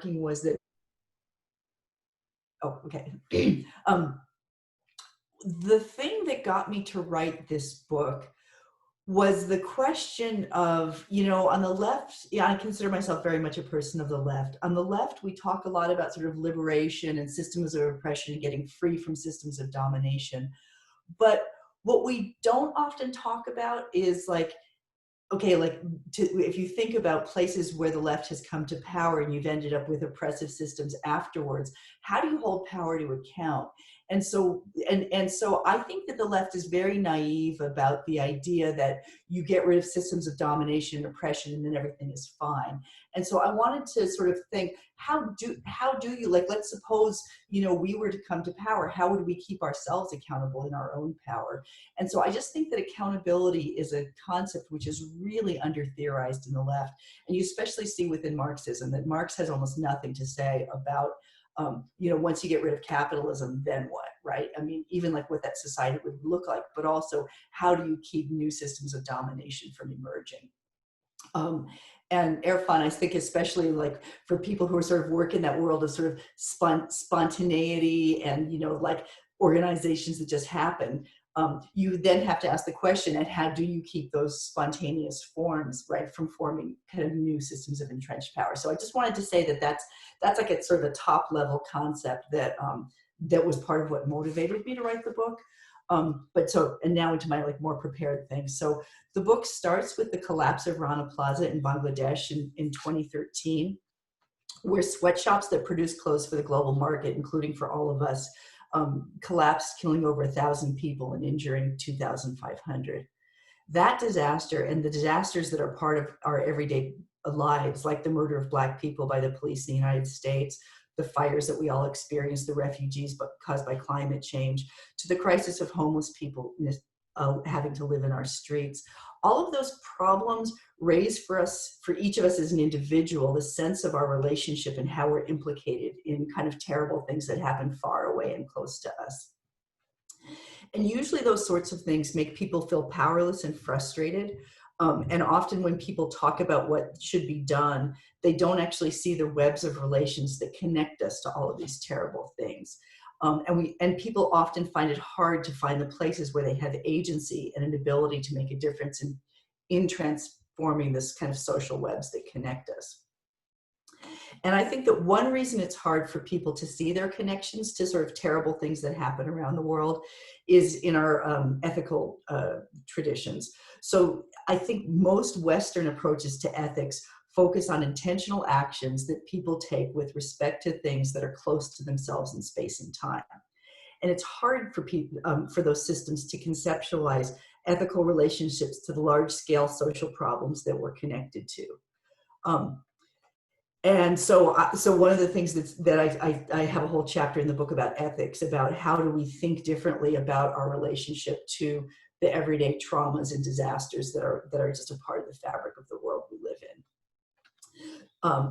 was that, oh, okay. The thing that got me to write this book was the question of, on the left, yeah, I consider myself very much a person of the left. On the left, we talk a lot about sort of liberation and systems of oppression and getting free from systems of domination. But what we don't often talk about is like, okay, if you think about places where the left has come to power and you've ended up with oppressive systems afterwards, how do you hold power to account? And so I think that the left is very naive about the idea that you get rid of systems of domination and oppression and then everything is fine. And so I wanted to sort of think, how do you, like, let's suppose, we were to come to power, how would we keep ourselves accountable in our own power? And so I just think that accountability is a concept which is really under-theorized in the left. And you especially see within Marxism that Marx has almost nothing to say about, once you get rid of capitalism, then what, right? I mean, even like what that society would look like, but also how do you keep new systems of domination from emerging? And Irfan, I think especially like for people who are sort of work in that world of sort of spontaneity and, like organizations that just happen, you then have to ask the question, and how do you keep those spontaneous forms, right, from forming kind of new systems of entrenched power? So I just wanted to say that that's like a sort of a top level concept that that was part of what motivated me to write the book. And now into my like more prepared things. So the book starts with the collapse of Rana Plaza in Bangladesh in 2013, where sweatshops that produce clothes for the global market, including for all of us, collapsed, killing over 1,000 people and injuring 2,500. That disaster and the disasters that are part of our everyday lives, like the murder of Black people by the police in the United States, the fires that we all experience, the refugees caused by climate change, to the crisis of homeless people having to live in our streets. All of those problems raise for each of us as an individual, the sense of our relationship and how we're implicated in kind of terrible things that happen far away and close to us. And usually those sorts of things make people feel powerless and frustrated. And often when people talk about what should be done, they don't actually see the webs of relations that connect us to all of these terrible things. And people often find it hard to find the places where they have agency and an ability to make a difference in transforming this kind of social webs that connect us. And I think that one reason it's hard for people to see their connections to sort of terrible things that happen around the world is in our ethical traditions. So I think most Western approaches to ethics focus on intentional actions that people take with respect to things that are close to themselves in space and time. And it's hard for people, for those systems to conceptualize ethical relationships to the large-scale social problems that we're connected to. And so one of the things that I have a whole chapter in the book about ethics, about how do we think differently about our relationship to the everyday traumas and disasters that are just a part of the fabric of the world we live in.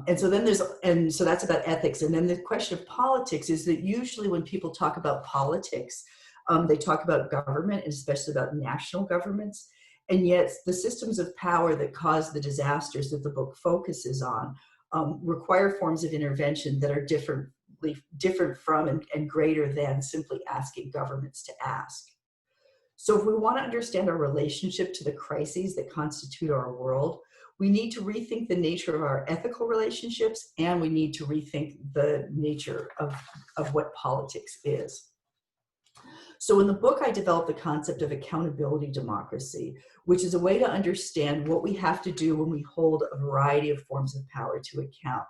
And so that's about ethics. And then the question of politics is that usually when people talk about politics, they talk about government, and especially about national governments. And yet the systems of power that cause the disasters that the book focuses on require forms of intervention that are different from and greater than simply asking governments to ask. So if we want to understand our relationship to the crises that constitute our world, we need to rethink the nature of our ethical relationships, and we need to rethink the nature of what politics is. So in the book, I developed the concept of accountability democracy, which is a way to understand what we have to do when we hold a variety of forms of power to account.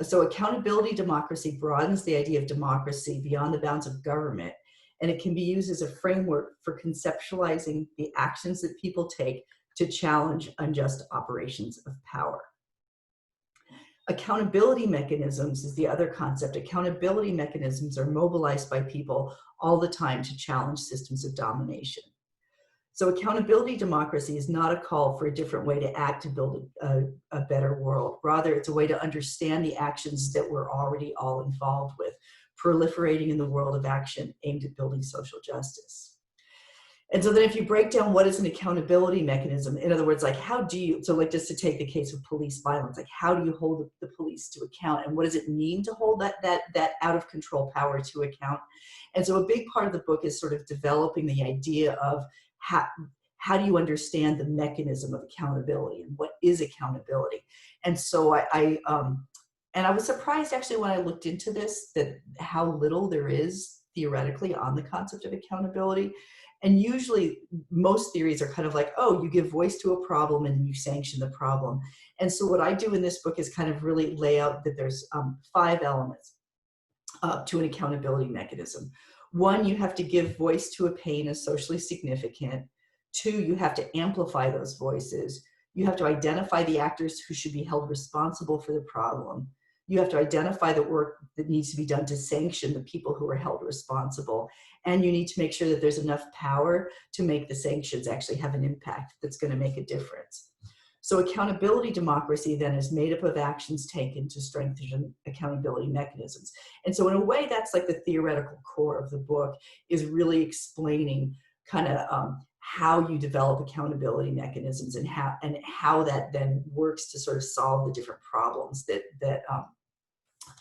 So accountability democracy broadens the idea of democracy beyond the bounds of government, and it can be used as a framework for conceptualizing the actions that people take to challenge unjust operations of power. Accountability mechanisms is the other concept. Accountability mechanisms are mobilized by people all the time to challenge systems of domination. So accountability democracy is not a call for a different way to act to build a better world. Rather, it's a way to understand the actions that we're already all involved with, proliferating in the world of action aimed at building social justice. And so then if you break down what is an accountability mechanism, in other words, like how do you, so like just to take the case of police violence, like how do you hold the police to account, and what does it mean to hold that out of control power to account? And so a big part of the book is sort of developing the idea of how do you understand the mechanism of accountability and what is accountability? And so I was surprised actually when I looked into this, that how little there is theoretically on the concept of accountability. And usually most theories are kind of like, oh, you give voice to a problem and you sanction the problem. And so what I do in this book is kind of really lay out that there's 5 elements to an accountability mechanism. 1, you have to give voice to a pain as socially significant. 2, you have to amplify those voices. You have to identify the actors who should be held responsible for the problem. You have to identify the work that needs to be done to sanction the people who are held responsible. And you need to make sure that there's enough power to make the sanctions actually have an impact that's going to make a difference. So accountability democracy then is made up of actions taken to strengthen accountability mechanisms. And so in a way, that's like the theoretical core of the book, is really explaining kind of how you develop accountability mechanisms and how that then works to sort of solve the different problems that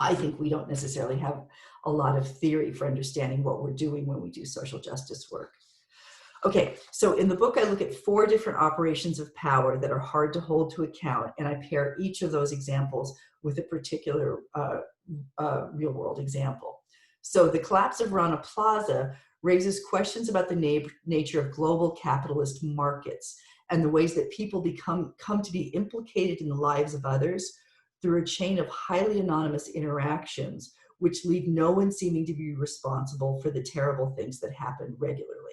I think we don't necessarily have a lot of theory for understanding what we're doing when we do social justice work. Okay, so in the book, I look at 4 different operations of power that are hard to hold to account, and I pair each of those examples with a particular real-world example. So the collapse of Rana Plaza raises questions about the nature of global capitalist markets and the ways that people come to be implicated in the lives of others through a chain of highly anonymous interactions, which leave no one seeming to be responsible for the terrible things that happen regularly.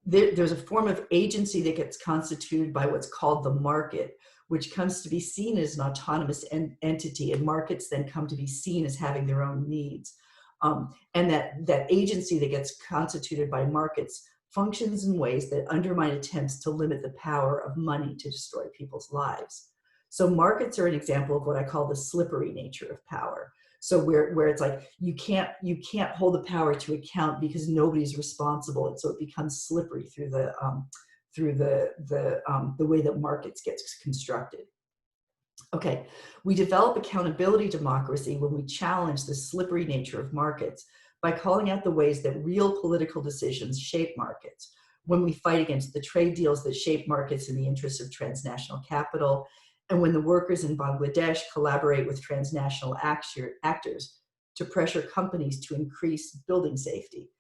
There's a form of agency that gets constituted by what's called the market, which comes to be seen as an autonomous entity, and markets then come to be seen as having their own needs. And that agency that gets constituted by markets functions in ways that undermine attempts to limit the power of money to destroy people's lives. So markets are an example of what I call the slippery nature of power. So where it's like you can't hold the power to account because nobody's responsible, and so it becomes slippery through the way that markets get constructed. Okay, we develop accountability democracy when we challenge the slippery nature of markets by calling out the ways that real political decisions shape markets, when we fight against the trade deals that shape markets in the interests of transnational capital, and when the workers in Bangladesh collaborate with transnational actors to pressure companies to increase building safety.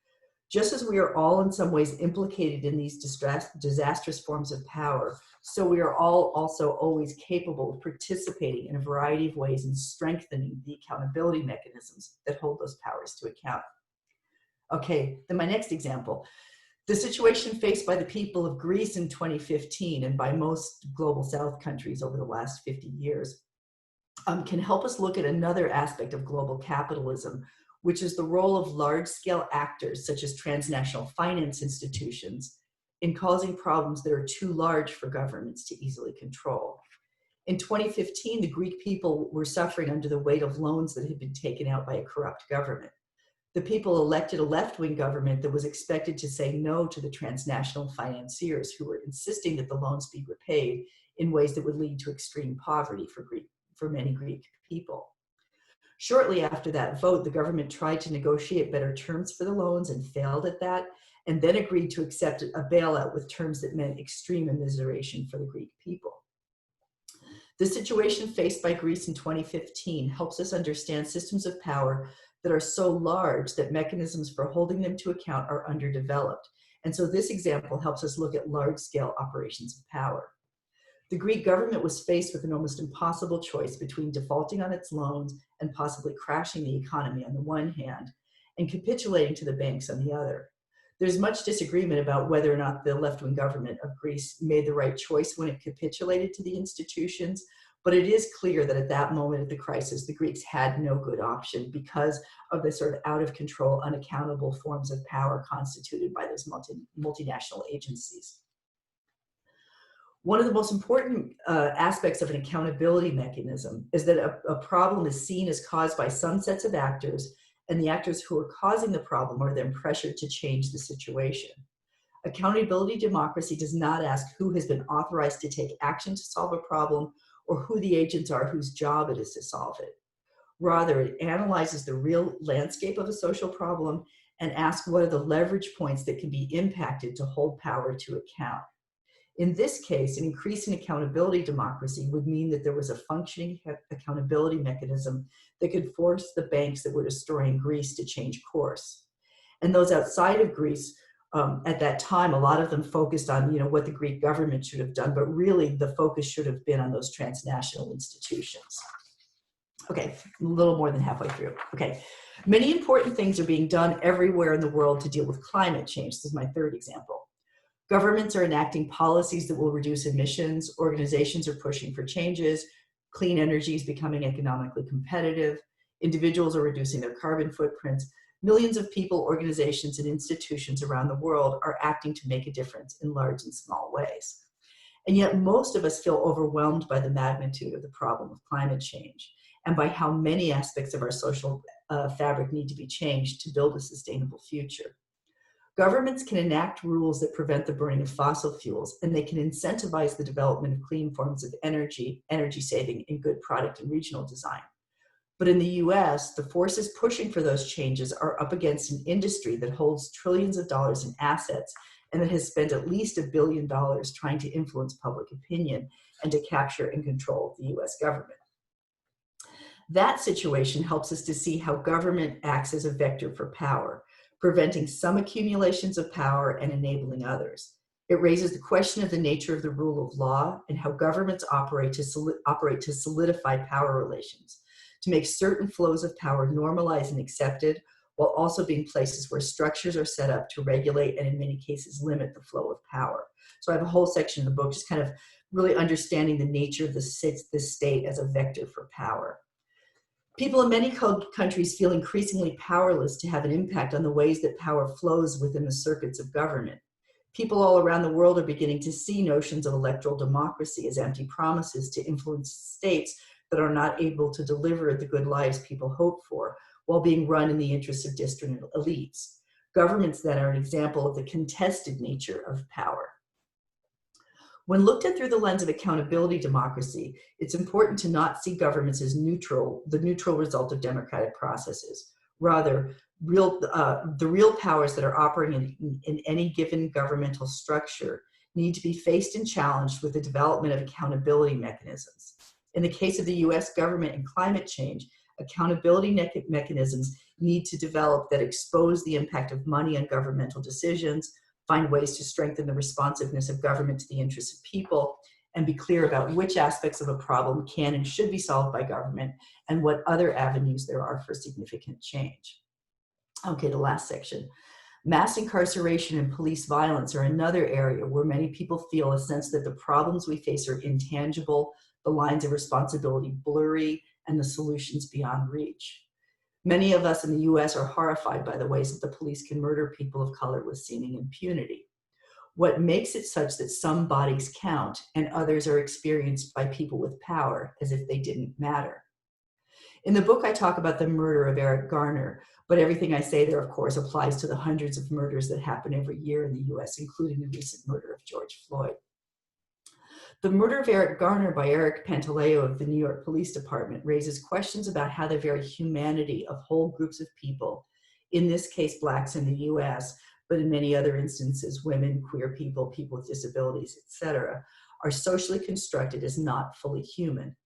Just as we are all in some ways implicated in these disastrous forms of power, so we are all also always capable of participating in a variety of ways in strengthening the accountability mechanisms that hold those powers to account. Okay, then my next example. The situation faced by the people of Greece in 2015 and by most global South countries over the last 50 years can help us look at another aspect of global capitalism, which is the role of large-scale actors such as transnational finance institutions in causing problems that are too large for governments to easily control. In 2015, the Greek people were suffering under the weight of loans that had been taken out by a corrupt government. The people elected a left-wing government that was expected to say no to the transnational financiers who were insisting that the loans be repaid in ways that would lead to extreme poverty for many Greek people. Shortly after that vote, the government tried to negotiate better terms for the loans and failed at that, and then agreed to accept a bailout with terms that meant extreme immiseration for the Greek people. The situation faced by Greece in 2015 helps us understand systems of power that are so large that mechanisms for holding them to account are underdeveloped. And so this example helps us look at large-scale operations of power. The Greek government was faced with an almost impossible choice between defaulting on its loans and possibly crashing the economy on the one hand, and capitulating to the banks on the other. There's much disagreement about whether or not the left-wing government of Greece made the right choice when it capitulated to the institutions, but it is clear that at that moment of the crisis, the Greeks had no good option because of the sort of out-of-control, unaccountable forms of power constituted by those multinational agencies. One of the most important aspects of an accountability mechanism is that a problem is seen as caused by some sets of actors, and the actors who are causing the problem are then pressured to change the situation. Accountability democracy does not ask who has been authorized to take action to solve a problem or who the agents are whose job it is to solve it. Rather, it analyzes the real landscape of a social problem and asks what are the leverage points that can be impacted to hold power to account. In this case, an increase in accountability democracy would mean that there was a functioning accountability mechanism that could force the banks that were destroying Greece to change course. And those outside of Greece, at that time, a lot of them focused on, what the Greek government should have done, but really the focus should have been on those transnational institutions. Okay, a little more than halfway through. Okay, many important things are being done everywhere in the world to deal with climate change. This is my third example. Governments are enacting policies that will reduce emissions. Organizations are pushing for changes. Clean energy is becoming economically competitive. Individuals are reducing their carbon footprints. Millions of people, organizations, and institutions around the world are acting to make a difference in large and small ways. And yet most of us feel overwhelmed by the magnitude of the problem of climate change and by how many aspects of our social fabric need to be changed to build a sustainable future. Governments can enact rules that prevent the burning of fossil fuels, and they can incentivize the development of clean forms of energy, energy saving, and good product and regional design. But in the US, the forces pushing for those changes are up against an industry that holds trillions of dollars in assets and that has spent at least $1 billion trying to influence public opinion and to capture and control the US government. That situation helps us to see how government acts as a vector for power, preventing some accumulations of power and enabling others. It raises the question of the nature of the rule of law and how governments operate to solidify power relations, to make certain flows of power normalized and accepted, while also being places where structures are set up to regulate and in many cases limit the flow of power. So I have a whole section in the book just kind of really understanding the nature of the state as a vector for power. People in many countries feel increasingly powerless to have an impact on the ways that power flows within the circuits of government. People all around the world are beginning to see notions of electoral democracy as empty promises to influence states that are not able to deliver the good lives people hope for, while being run in the interests of distant elites. Governments then are an example of the contested nature of power. When looked at through the lens of accountability democracy, it's important to not see governments as the neutral result of democratic processes. Rather, the real powers that are operating in any given governmental structure need to be faced and challenged with the development of accountability mechanisms. In the case of the US government and climate change, accountability mechanisms need to develop that expose the impact of money on governmental decisions, find ways to strengthen the responsiveness of government to the interests of people, and be clear about which aspects of a problem can and should be solved by government and what other avenues there are for significant change. Okay, the last section. Mass incarceration and police violence are another area where many people feel a sense that the problems we face are intangible, the lines of responsibility blurry, and the solutions beyond reach. Many of us in the US are horrified by the ways that the police can murder people of color with seeming impunity. What makes it such that some bodies count and others are experienced by people with power as if they didn't matter? In the book, I talk about the murder of Eric Garner, but everything I say there, of course, applies to the hundreds of murders that happen every year in the US, including the recent murder of George Floyd. The murder of Eric Garner by Eric Pantaleo of the New York Police Department raises questions about how the very humanity of whole groups of people, in this case Blacks in the US, but in many other instances, women, queer people, people with disabilities, etc., are socially constructed as not fully human.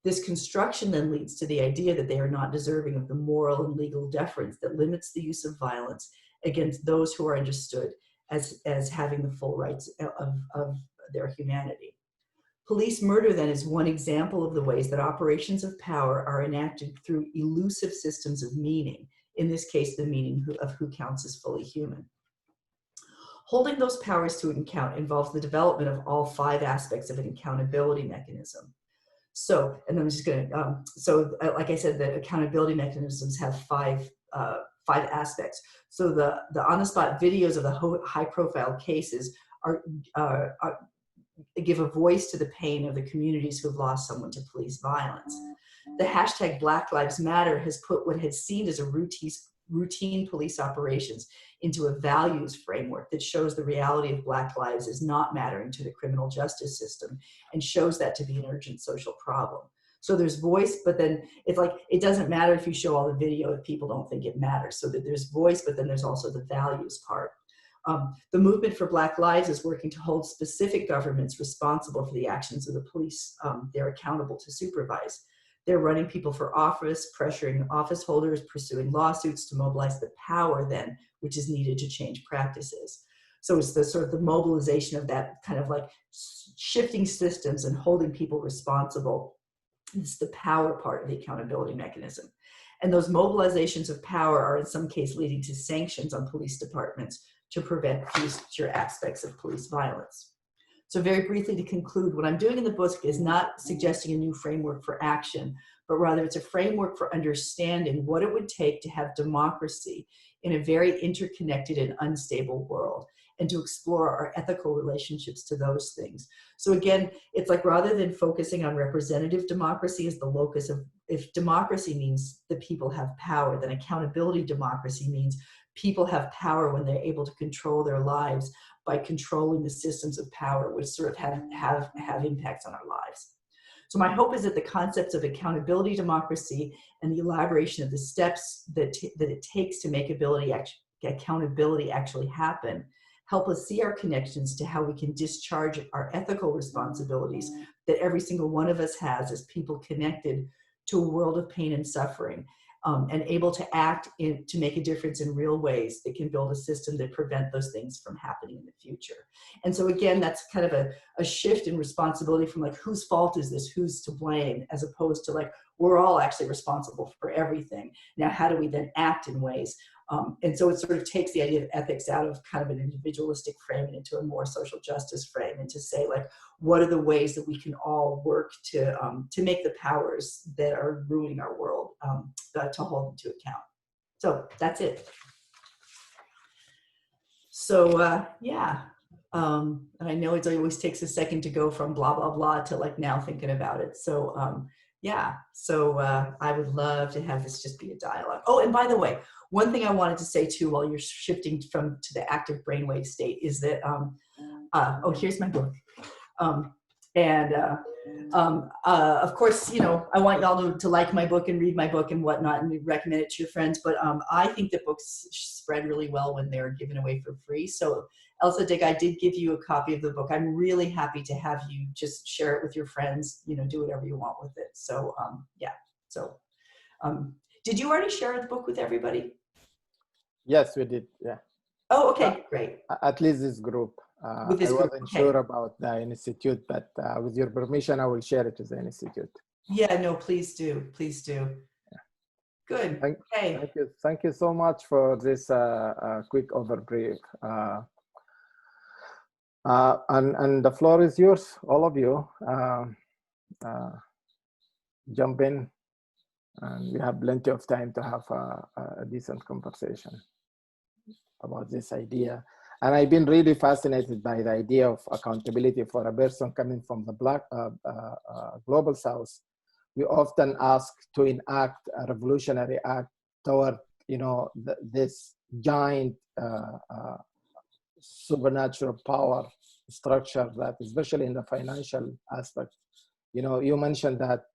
This construction then leads to the idea that they are not deserving of the moral and legal deference that limits the use of violence against those who are understood as having the full rights of their humanity. Police murder then is one example of the ways that operations of power are enacted through elusive systems of meaning, in this case, the meaning of who counts as fully human. Holding those powers to account involves the development of all 5 aspects of an accountability mechanism. So, and I'm just going to, like I said, the accountability mechanisms have 5 aspects. So the on-the-spot videos of the high-profile cases give a voice to the pain of the communities who have lost someone to police violence. The hashtag Black Lives Matter has put what had seemed as a routine police operations into a values framework that shows the reality of Black lives is not mattering to the criminal justice system and shows that to be an urgent social problem. So there's voice, but then it's like, it doesn't matter if you show all the video if people don't think it matters. So that there's voice, but then there's also the values part. The movement for Black Lives is working to hold specific governments responsible for the actions of the police they're accountable to supervise. They're running people for office, pressuring office holders, pursuing lawsuits to mobilize the power then, which is needed to change practices. So it's the sort of the mobilization of that kind of like shifting systems and holding people responsible. It's the power part of the accountability mechanism. And those mobilizations of power are in some case leading to sanctions on police departments to prevent future aspects of police violence. So very briefly to conclude, what I'm doing in the book is not suggesting a new framework for action, but rather it's a framework for understanding what it would take to have democracy in a very interconnected and unstable world, and to explore our ethical relationships to those things. So again, it's like rather than focusing on representative democracy as the locus of, if democracy means the people have power, then accountability democracy means people have power when they're able to control their lives by controlling the systems of power, which sort of have impacts on our lives. So my hope is that the concepts of accountability democracy and the elaboration of the steps that it takes to make accountability actually happen help us see our connections to how we can discharge our ethical responsibilities that every single one of us has as people connected to a world of pain and suffering, and able to act to make a difference in real ways that can build a system that prevent those things from happening in the future. And so again, that's kind of a shift in responsibility from like, whose fault is this, who's to blame, as opposed to like, we're all actually responsible for everything. Now, how do we then act in ways? And so it sort of takes the idea of ethics out of kind of an individualistic frame and into a more social justice frame, and to say like, what are the ways that we can all work to make the powers that are ruining our world, to hold them to account. So that's it. So yeah, and I know it always takes a second to go from blah, blah, blah to like now thinking about it. So yeah, so I would love to have this just be a dialogue. Oh, and by the way, one thing I wanted to say too, while you're shifting to the active brainwave state, is that, oh, here's my book. Of course, you know, I want y'all to like my book and read my book and whatnot and recommend it to your friends. But I think that books spread really well when they're given away for free. So Elsa Dick, I did give you a copy of the book. I'm really happy to have you just share it with your friends, you know, do whatever you want with it. So yeah, so did you already share the book with everybody? Yes, we did, yeah. Oh, okay, great. At least this group. I wasn't sure about the institute, but with your permission, I will share it with the institute. Yeah, no, please do, please do. Yeah. Good. Thank you so much for this quick overview. And the floor is yours, all of you. Jump in, and we have plenty of time to have a decent conversation about this idea. And I've been really fascinated by the idea of accountability for a person coming from the Black global South. We often ask to enact a revolutionary act toward, you know, this giant supernatural power structure that, especially in the financial aspect. You know, you mentioned that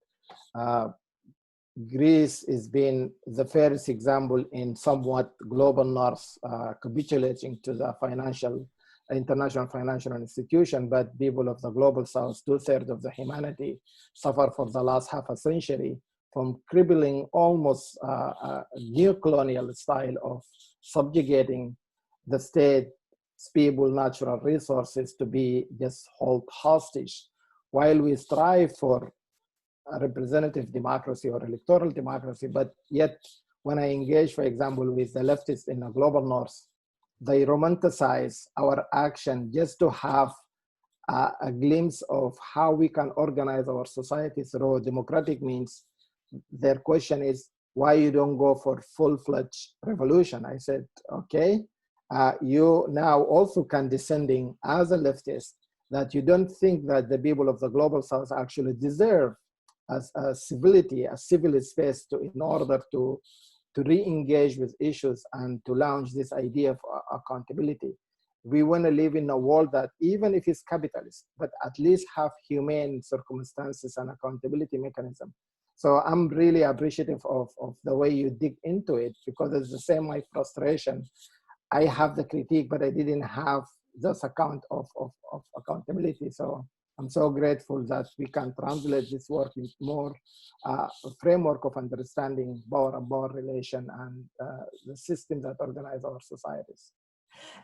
Greece is being the first example in somewhat global north capitulating to the international financial institution, but people of the global south, 2/3 of the humanity, suffer for the last half a century from crippling, almost neo-colonial style of subjugating the state's people, natural resources to be just held hostage, while we strive for a representative democracy or electoral democracy. But yet, when I engage, for example, with the leftists in the global north, they romanticize our action just to have a glimpse of how we can organize our society through democratic means. Their question is, why you don't go for full-fledged revolution? I said, okay, you now also condescending as a leftist that you don't think that the people of the global south actually deserve as a civility, a civil space in order to to re-engage with issues and to launch this idea of accountability. We want to live in a world that, even if it's capitalist, but at least have humane circumstances and accountability mechanism. So I'm really appreciative of the way you dig into it, because it's the same my frustration. I have the critique, but I didn't have this account of accountability. So I'm so grateful that we can translate this work into more framework of understanding power and power relation and the systems that organize our societies.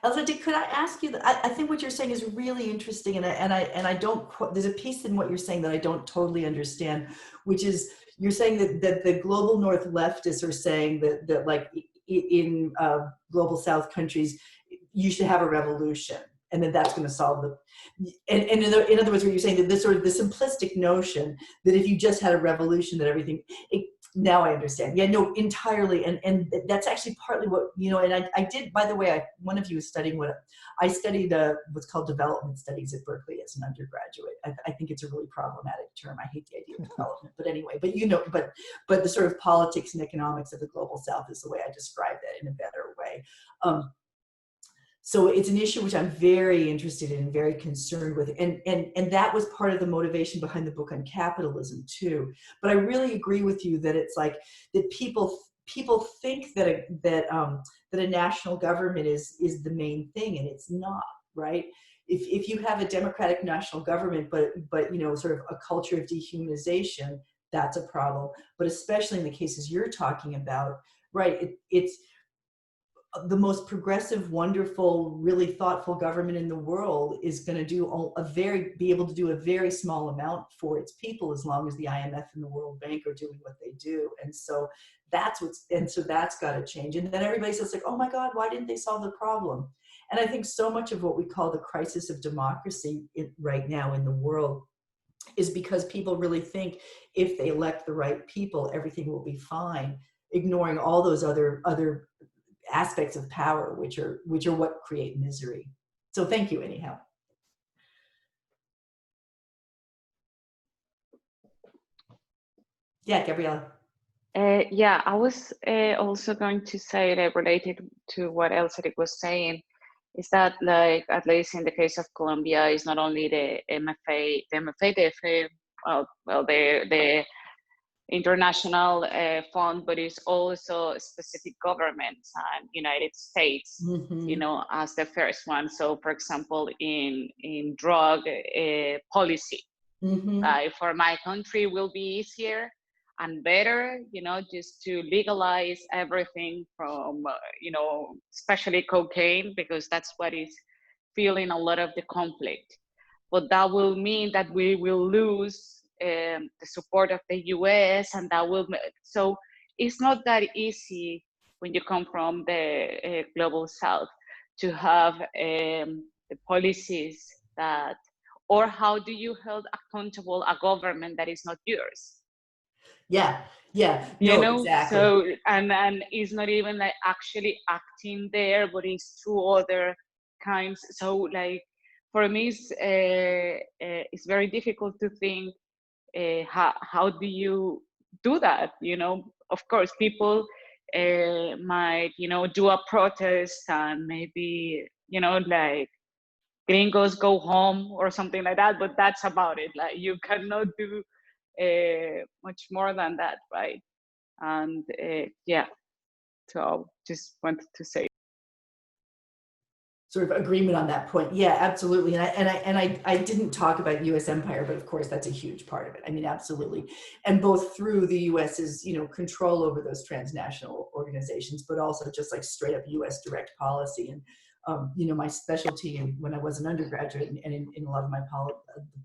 Elsa, could I ask you? I think what you're saying is really interesting, and I don't. There's a piece in what you're saying that I don't totally understand, which is you're saying that the global North leftists are saying that like in global South countries, you should have a revolution, and that that's going to solve the. And in other words, what you're saying, that this sort of the simplistic notion that if you just had a revolution, that everything. Now I understand. Yeah, no, entirely. And that's actually partly what, you know, and I did, by the way, one of you is studying what I studied what's called development studies at Berkeley as an undergraduate. I think it's a really problematic term. I hate the idea of development, but anyway, but you know, but the sort of politics and economics of the global South is the way I describe that in a better way. So it's an issue which I'm very interested in, very concerned with. And that was part of the motivation behind the book on capitalism too. But I really agree with you that it's like that people think that a national government is the main thing, and it's not, right? If you have a democratic national government, but you know, sort of a culture of dehumanization, that's a problem. But especially in the cases you're talking about, right? It's the most progressive, wonderful, really thoughtful government in the world is going to do be able to do a very small amount for its people, as long as the IMF and the World Bank are doing what they do. And so that's got to change. And then everybody says like, oh my God, why didn't they solve the problem? And I think so much of what we call the crisis of democracy right now in the world is because people really think if they elect the right people, everything will be fine, ignoring all those other aspects of power, which are what create misery. So thank you anyhow. Yeah, Gabriela. Yeah, I was also going to say that related to what Elsa was saying, is that like, at least in the case of Colombia, it's not only the MFA, the FA, the international fund, but it's also specific governments and United States, you know, as the first one. So for example, in drug policy, for my country will be easier and better, you know, just to legalize everything from, you know, especially cocaine, because that's what is fueling a lot of the conflict. But that will mean that we will lose the support of the US, and that will, so it's not that easy when you come from the global South to have the policies that, or how do you hold accountable a government that is not yours? Yeah, no, you know, exactly. So and it's not even like actually acting there, but it's through other kinds. So like for me, it's very difficult to think how do you do that? You know, of course, people might, you know, do a protest and maybe, you know, like gringos go home or something like that, but that's about it. Like you cannot do much more than that, right? And yeah, so just wanted to say Sort of agreement on that point. Yeah, absolutely. And I didn't talk about U.S. empire, but of course that's a huge part of it. I mean, absolutely. And both through the U.S.'s, you know, control over those transnational organizations, but also just like straight up U.S. direct policy. And you know, my specialty when I was an undergraduate and in a lot of my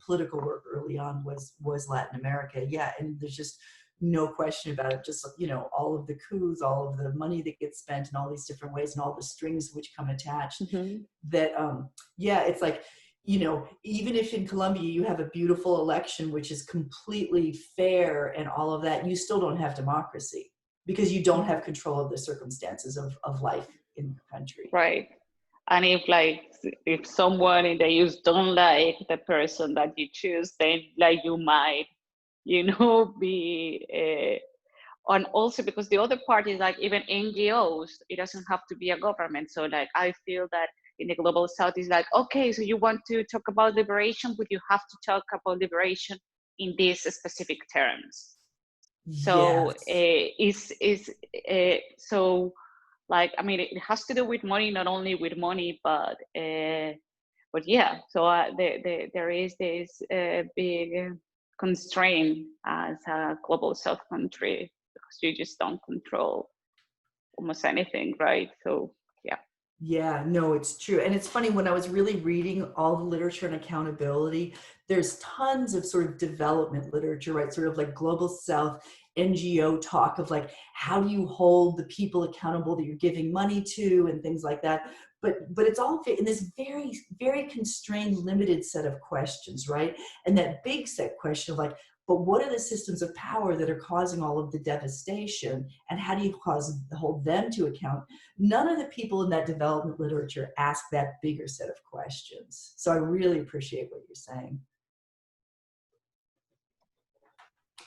political work early on was Latin America. Yeah, and there's just no question about it. Just, you know, all of the coups, all of the money that gets spent in all these different ways, and all the strings which come attached. That yeah, it's like, you know, even if in Colombia you have a beautiful election which is completely fair and all of that, you still don't have democracy because you don't have control of the circumstances of life in the country. Right. And if someone in the youth don't like the person that you choose, then like you might, you know, be And also because the other part is like even NGOs, it doesn't have to be a government. So like I feel that in the global south is like, okay, so you want to talk about liberation, but you have to talk about liberation in these specific terms. So Yes. so like, I mean, it has to do with money, not only with money, but yeah. So there is this big constraint as a global south country because you just don't control almost anything, right? So yeah. Yeah, no, it's true. And it's funny, when I was really reading all the literature on accountability, there's tons of sort of development literature, right? Sort of like global south NGO talk of like, how do you hold the people accountable that you're giving money to and things like that. But it's all in this very, very constrained, limited set of questions, right? And that big set question of like, but what are the systems of power that are causing all of the devastation? And how do you hold them to account? None of the people in that development literature ask that bigger set of questions. So I really appreciate what you're saying.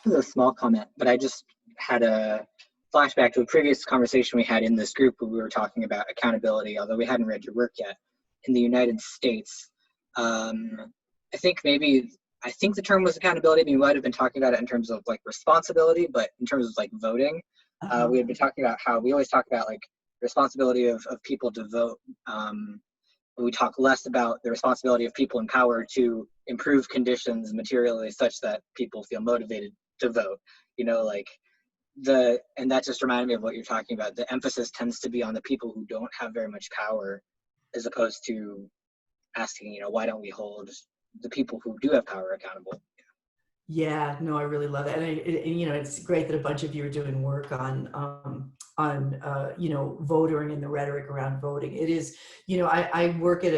This is a small comment, but I just had a flashback to a previous conversation we had in this group where we were talking about accountability, although we hadn't read your work yet. In the United States, I think the term was accountability. We might have been talking about it in terms of like responsibility, but in terms of like voting, we had been talking about how we always talk about like responsibility of people to vote. We talk less about the responsibility of people in power to improve conditions materially such that people feel motivated to vote. You know, like and that just reminded me of what you're talking about. The emphasis tends to be on the people who don't have very much power, as opposed to asking, you know, why don't we hold the people who do have power accountable? Yeah, no, I really love that. And you know, it's great that a bunch of you are doing work on you know, voting and the rhetoric around voting. It is, you know, I work at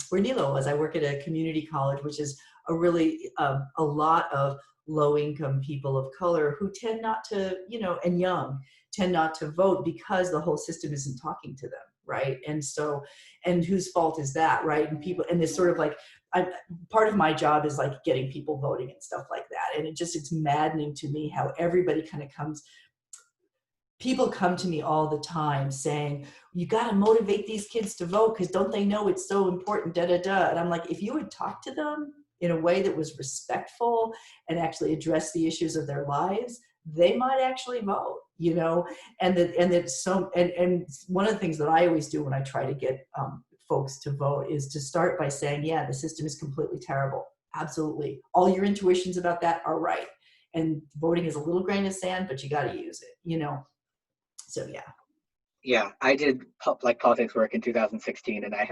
where Nilo was, I work at a community college, which is a really, a lot of low income people of color who tend not to, you know, and young, tend not to vote because the whole system isn't talking to them, right? And so, and whose fault is that, right? And people, and this sort of like, part of my job is like getting people voting and stuff like that. And it's maddening to me how everybody kind of people come to me all the time saying, you got to motivate these kids to vote because don't they know it's so important, da, da, da. And I'm like, if you would talk to them in a way that was respectful and actually address the issues of their lives, they might actually vote, you know. And one of the things that I always do when I try to get folks to vote is to start by saying, yeah, the system is completely terrible. Absolutely. All your intuitions about that are right. And voting is a little grain of sand, but you got to use it, you know? So, yeah. Yeah, I did like politics work in 2016, and I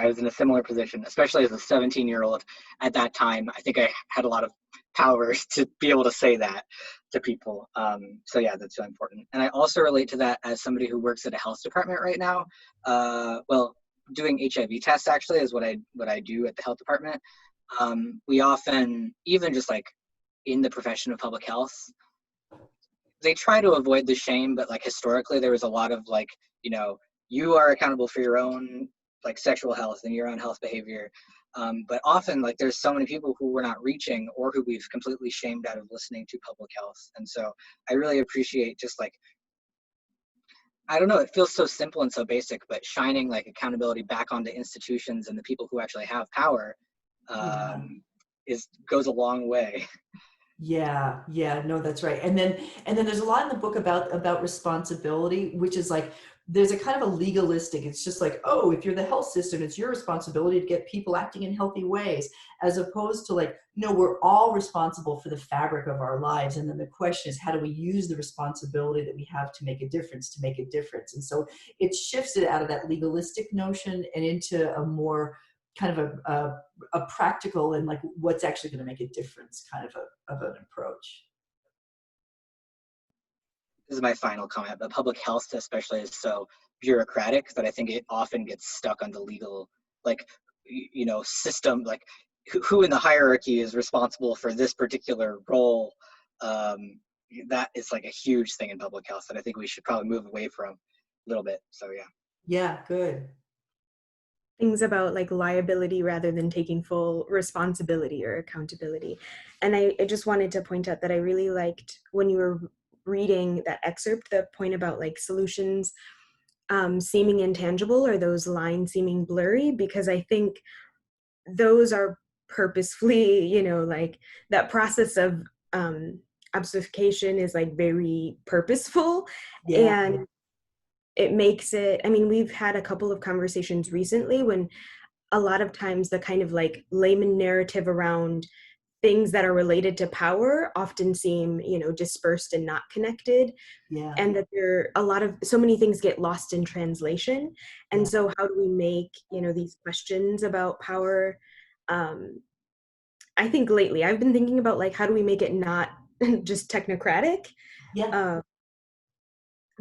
was in a similar position, especially as a 17-year-old at that time. I think I had a lot of powers to be able to say that to people. So yeah, that's really important. And I also relate to that as somebody who works at a health department right now. Well, doing HIV tests actually is what I do at the health department. We often, even just like in the profession of public health, they try to avoid the shame, but like historically there was a lot of like, you know, you are accountable for your own like sexual health and your own health behavior. But often like there's so many people who we're not reaching or who we've completely shamed out of listening to public health. And so I really appreciate just like, I don't know, it feels so simple and so basic, but shining like accountability back onto institutions and the people who actually have power goes a long way. Yeah, no, that's right. And then there's a lot in the book about responsibility, which is like, there's a kind of a legalistic, it's just like, oh, if you're the health system, it's your responsibility to get people acting in healthy ways, as opposed to like, no, we're all responsible for the fabric of our lives. And then the question is, how do we use the responsibility that we have to make a difference, And so it shifts it out of that legalistic notion and into a more kind of a practical and like what's actually going to make a difference kind of an approach. This is my final comment, but public health especially is so bureaucratic that I think it often gets stuck on the legal, like, you know, system, like who in the hierarchy is responsible for this particular role. That is like a huge thing in public health that I think we should probably move away from a little bit. So yeah. Yeah, good. Things about like liability rather than taking full responsibility or accountability. And I just wanted to point out that I really liked when you were reading that excerpt, the point about like solutions seeming intangible, or those lines seeming blurry, because I think those are purposefully, you know, like that process of obfuscation is like very purposeful. Yeah. And it makes it, I mean, we've had a couple of conversations recently when a lot of times the kind of like layman narrative around things that are related to power often seem, you know, dispersed and not connected, Yeah. and that there a lot of so many things get lost in translation. And Yeah. so how do we make, you know, these questions about power, I think lately I've been thinking about like how do we make it not just technocratic, Yeah. uh,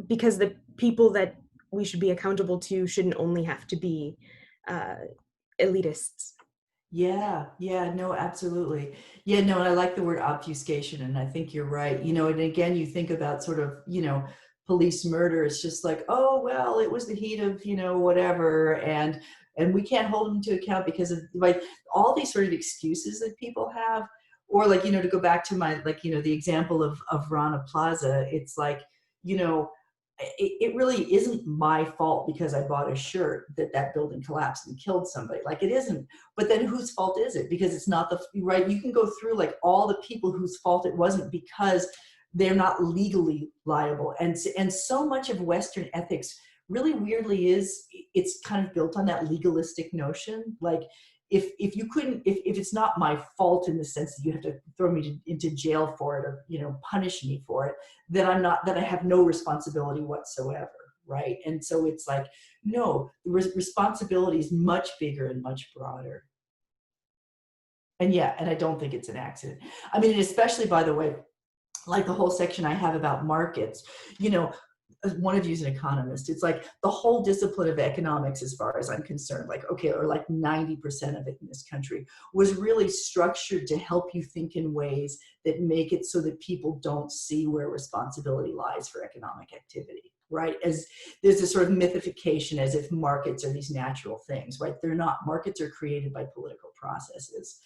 because the people that we should be accountable to shouldn't only have to be uh, elitists. Yeah, yeah, no, absolutely. Yeah, no, and I like the word obfuscation, and I think you're right. You know, and again, you think about sort of, you know, police murder. It's just like, oh, well, it was the heat of, you know, whatever, and we can't hold them to account because of like all these sort of excuses that people have, or like, you know, to go back to my like, you know, the example of Rana Plaza. It's like, you know, it really isn't my fault because I bought a shirt that that building collapsed and killed somebody. Like it isn't. But then whose fault is it? Because it's not the right. You can go through like all the people whose fault it wasn't because they're not legally liable. And so much of Western ethics really weirdly is it's kind of built on that legalistic notion. Like if you couldn't if it's not my fault in the sense that you have to throw me into jail for it or, you know, punish me for it, then I have no responsibility whatsoever, right? And so it's like, no, the responsibility is much bigger and much broader. And yeah, and I don't think it's an accident. I mean, especially, by the way, like the whole section I have about markets, you know, one of you is an economist. It's like the whole discipline of economics, as far as I'm concerned, like, okay, or like 90% of it in this country was really structured to help you think in ways that make it so that people don't see where responsibility lies for economic activity, right? As there's this sort of mythification as if markets are these natural things, right? They're not. Markets are created by political processes.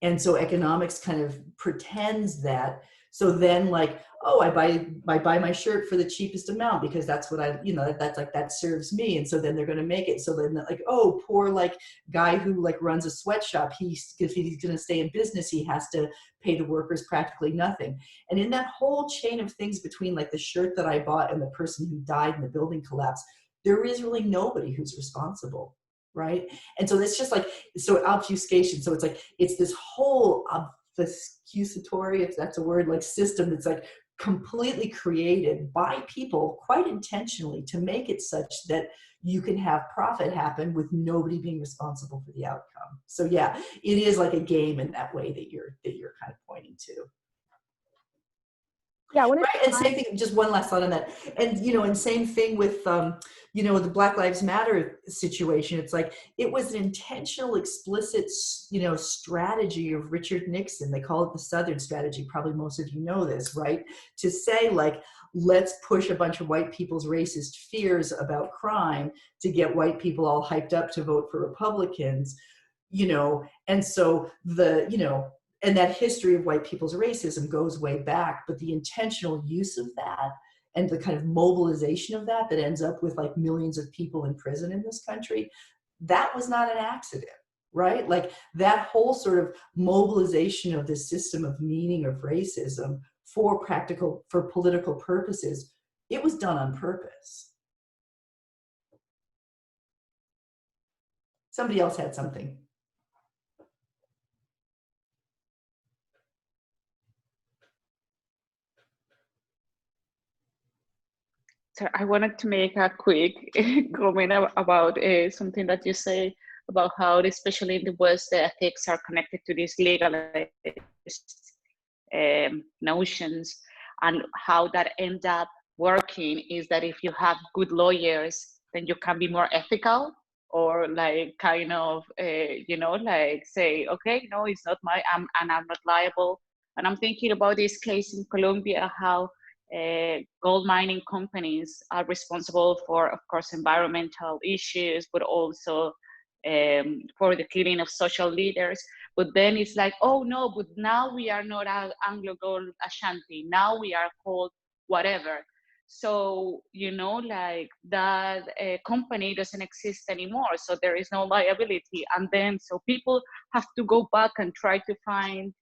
And so economics kind of pretends that. So then like, oh, I buy my shirt for the cheapest amount because that's what I, you know, that's like, that serves me. And so then they're going to make it. So then like, oh, poor like guy who like runs a sweatshop, if he's going to stay in business, he has to pay the workers practically nothing. And in that whole chain of things between like the shirt that I bought and the person who died in the building collapse, there is really nobody who's responsible. Right. And so it's just like, so obfuscation. So it's like, it's this whole obfuscatory, if that's a word, like system that's like completely created by people quite intentionally to make it such that you can have profit happen with nobody being responsible for the outcome. So yeah, it is like a game in that way that you're kind of pointing to. Yeah, when right, and same thing, just one last thought on that. And, you know, and same thing with, you know, the Black Lives Matter situation. It's like, it was an intentional, explicit, you know, strategy of Richard Nixon. They call it the Southern strategy. Probably most of you know this, right? To say like, let's push a bunch of white people's racist fears about crime to get white people all hyped up to vote for Republicans, you know, and so the, you know, and that history of white people's racism goes way back, but the intentional use of that and the kind of mobilization of that ends up with like millions of people in prison in this country, that was not an accident, right? Like that whole sort of mobilization of this system of meaning of racism for political purposes, it was done on purpose. Somebody else had something. So I wanted to make a quick comment about something that you say about how, especially in the West, the ethics are connected to these legalized notions, and how that ends up working is that if you have good lawyers, then you can be more ethical, or like kind of, you know, like say, okay, no, it's not and I'm not liable. And I'm thinking about this case in Colombia, how gold mining companies are responsible for, of course, environmental issues, but also for the killing of social leaders. But then it's like, oh no, but now we are not Anglo Gold Ashanti. Now we are called whatever. So, like that company doesn't exist anymore. So there is no liability. And then, so people have to go back and try to find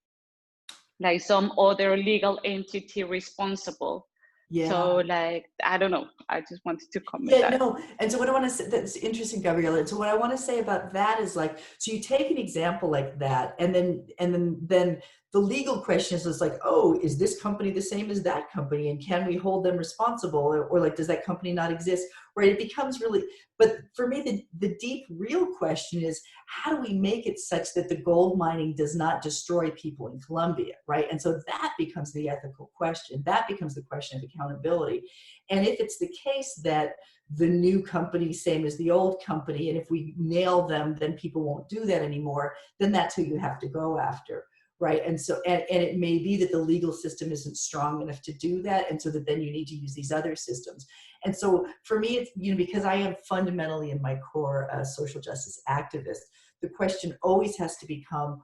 like some other legal entity responsible. Yeah. So like, I don't know. I just wanted to comment Yeah, that. no. And so what I want to say, that's interesting, Gabriela. And so what I want to say about that is like, so you take an example like that, and then the legal question is like, oh, is this company the same as that company? And can we hold them responsible? Or like, does that company not exist? Right? It becomes really, but for me, the deep real question is, how do we make it such that the gold mining does not destroy people in Colombia, right? And so that becomes the ethical question. That becomes the question of accountability. And if it's the case that the new company, same as the old company, and if we nail them, then people won't do that anymore, then that's who you have to go after. Right. And so, and it may be that the legal system isn't strong enough to do that. And so that then you need to use these other systems. And so for me, it's, because I am fundamentally in my core social justice activist, the question always has to become,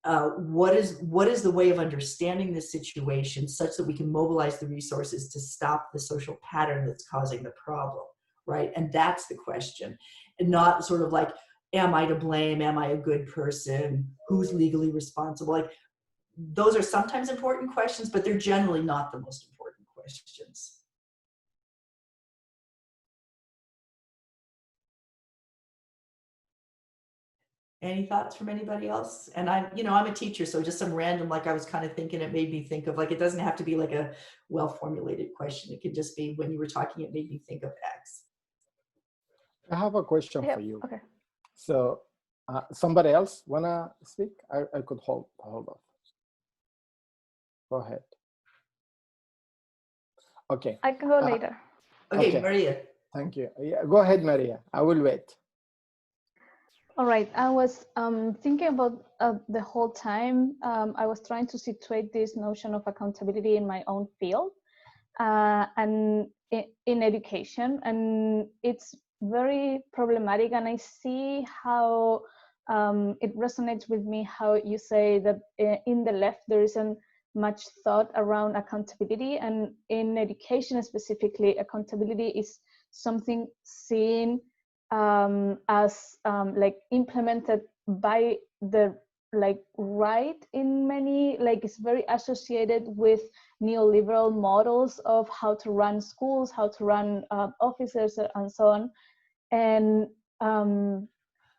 what is the way of understanding this situation such that we can mobilize the resources to stop the social pattern that's causing the problem. Right. And that's the question, and not sort of like, am I to blame? Am I a good person? Who's legally responsible? Like, those are sometimes important questions, but they're generally not the most important questions. Any thoughts from anybody else? And I'm a teacher, so just some random, like I was kind of thinking, it made me think of, like, it doesn't have to be like a well-formulated question. It could just be, when you were talking, it made me think of X. I have a question Yep. for you. Okay. So somebody else wanna speak? I could hold off. Go ahead. Okay. I can go later. Okay, Maria. Thank you. Yeah, go ahead, Maria. I will wait. All right. I was thinking about the whole time. I was trying to situate this notion of accountability in my own field and in education, and it's very problematic. And I see how it resonates with me how you say that in the left there isn't much thought around accountability, and in education specifically, accountability is something seen as like implemented by the right in many, like it's very associated with neoliberal models of how to run schools, how to run offices, and so on. And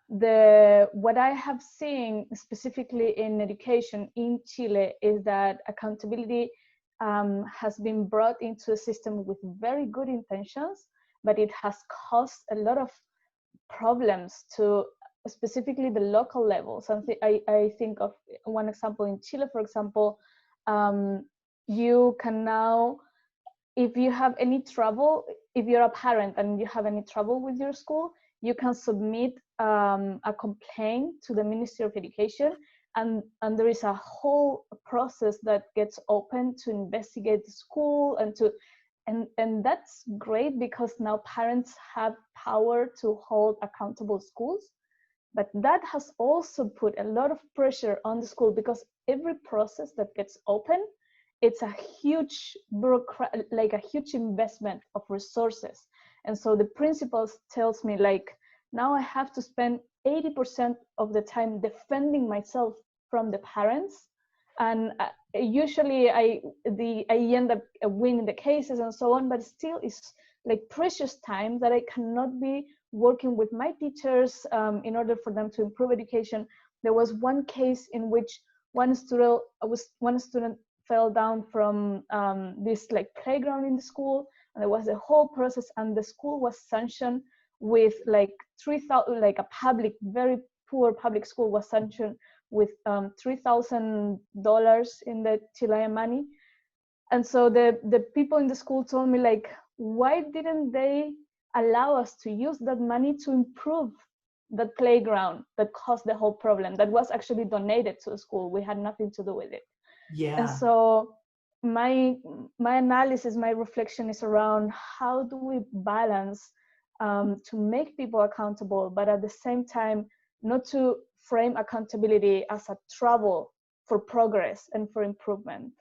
what I have seen specifically in education in Chile is that accountability has been brought into a system with very good intentions, but it has caused a lot of problems to specifically the local level. Something I think of one example in Chile, for example, you can now, if you have any trouble, if you're a parent and you have any trouble with your school, you can submit a complaint to the Ministry of Education, and there is a whole process that gets open to investigate the school and that's great, because now parents have power to hold accountable schools. But that has also put a lot of pressure on the school, because every process that gets open, it's a huge like a huge investment of resources. And so the principal tells me, like, now I have to spend 80% of the time defending myself from the parents. And usually I end up winning the cases and so on, but still it's like precious time that I cannot be working with my teachers in order for them to improve education. There was one case in which one student fell down from this like playground in the school, and there was a whole process, and the school was sanctioned with like 3,000, like a public, very poor public school was sanctioned with $3,000 in the Chilean money. And so the people in the school told me, like, why didn't they allow us to use that money to improve that playground that caused the whole problem, that was actually donated to the school? We had nothing to do with it. Yeah. And so my analysis, my reflection is around how do we balance to make people accountable, but at the same time, not to frame accountability as a trouble for progress and for improvement?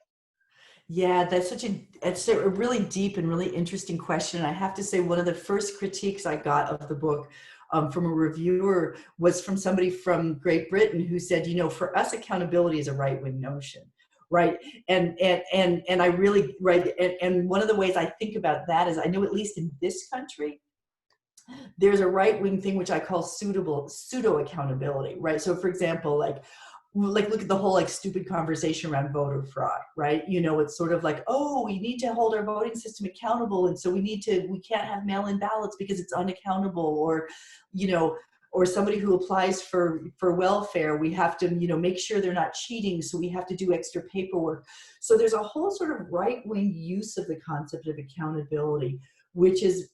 Yeah, it's a really deep and really interesting question. And I have to say, one of the first critiques I got of the book from a reviewer was from somebody from Great Britain who said, for us, accountability is a right-wing notion, right? And I really, right, and one of the ways I think about that is, I know at least in this country, there's a right-wing thing which I call pseudo accountability, right? So for example, like look at the whole stupid conversation around voter fraud, right? It's sort of like, oh, we need to hold our voting system accountable, and so we can't have mail-in ballots because it's unaccountable, or somebody who applies for welfare, we have to make sure they're not cheating, so we have to do extra paperwork. So there's a whole sort of right-wing use of the concept of accountability, which is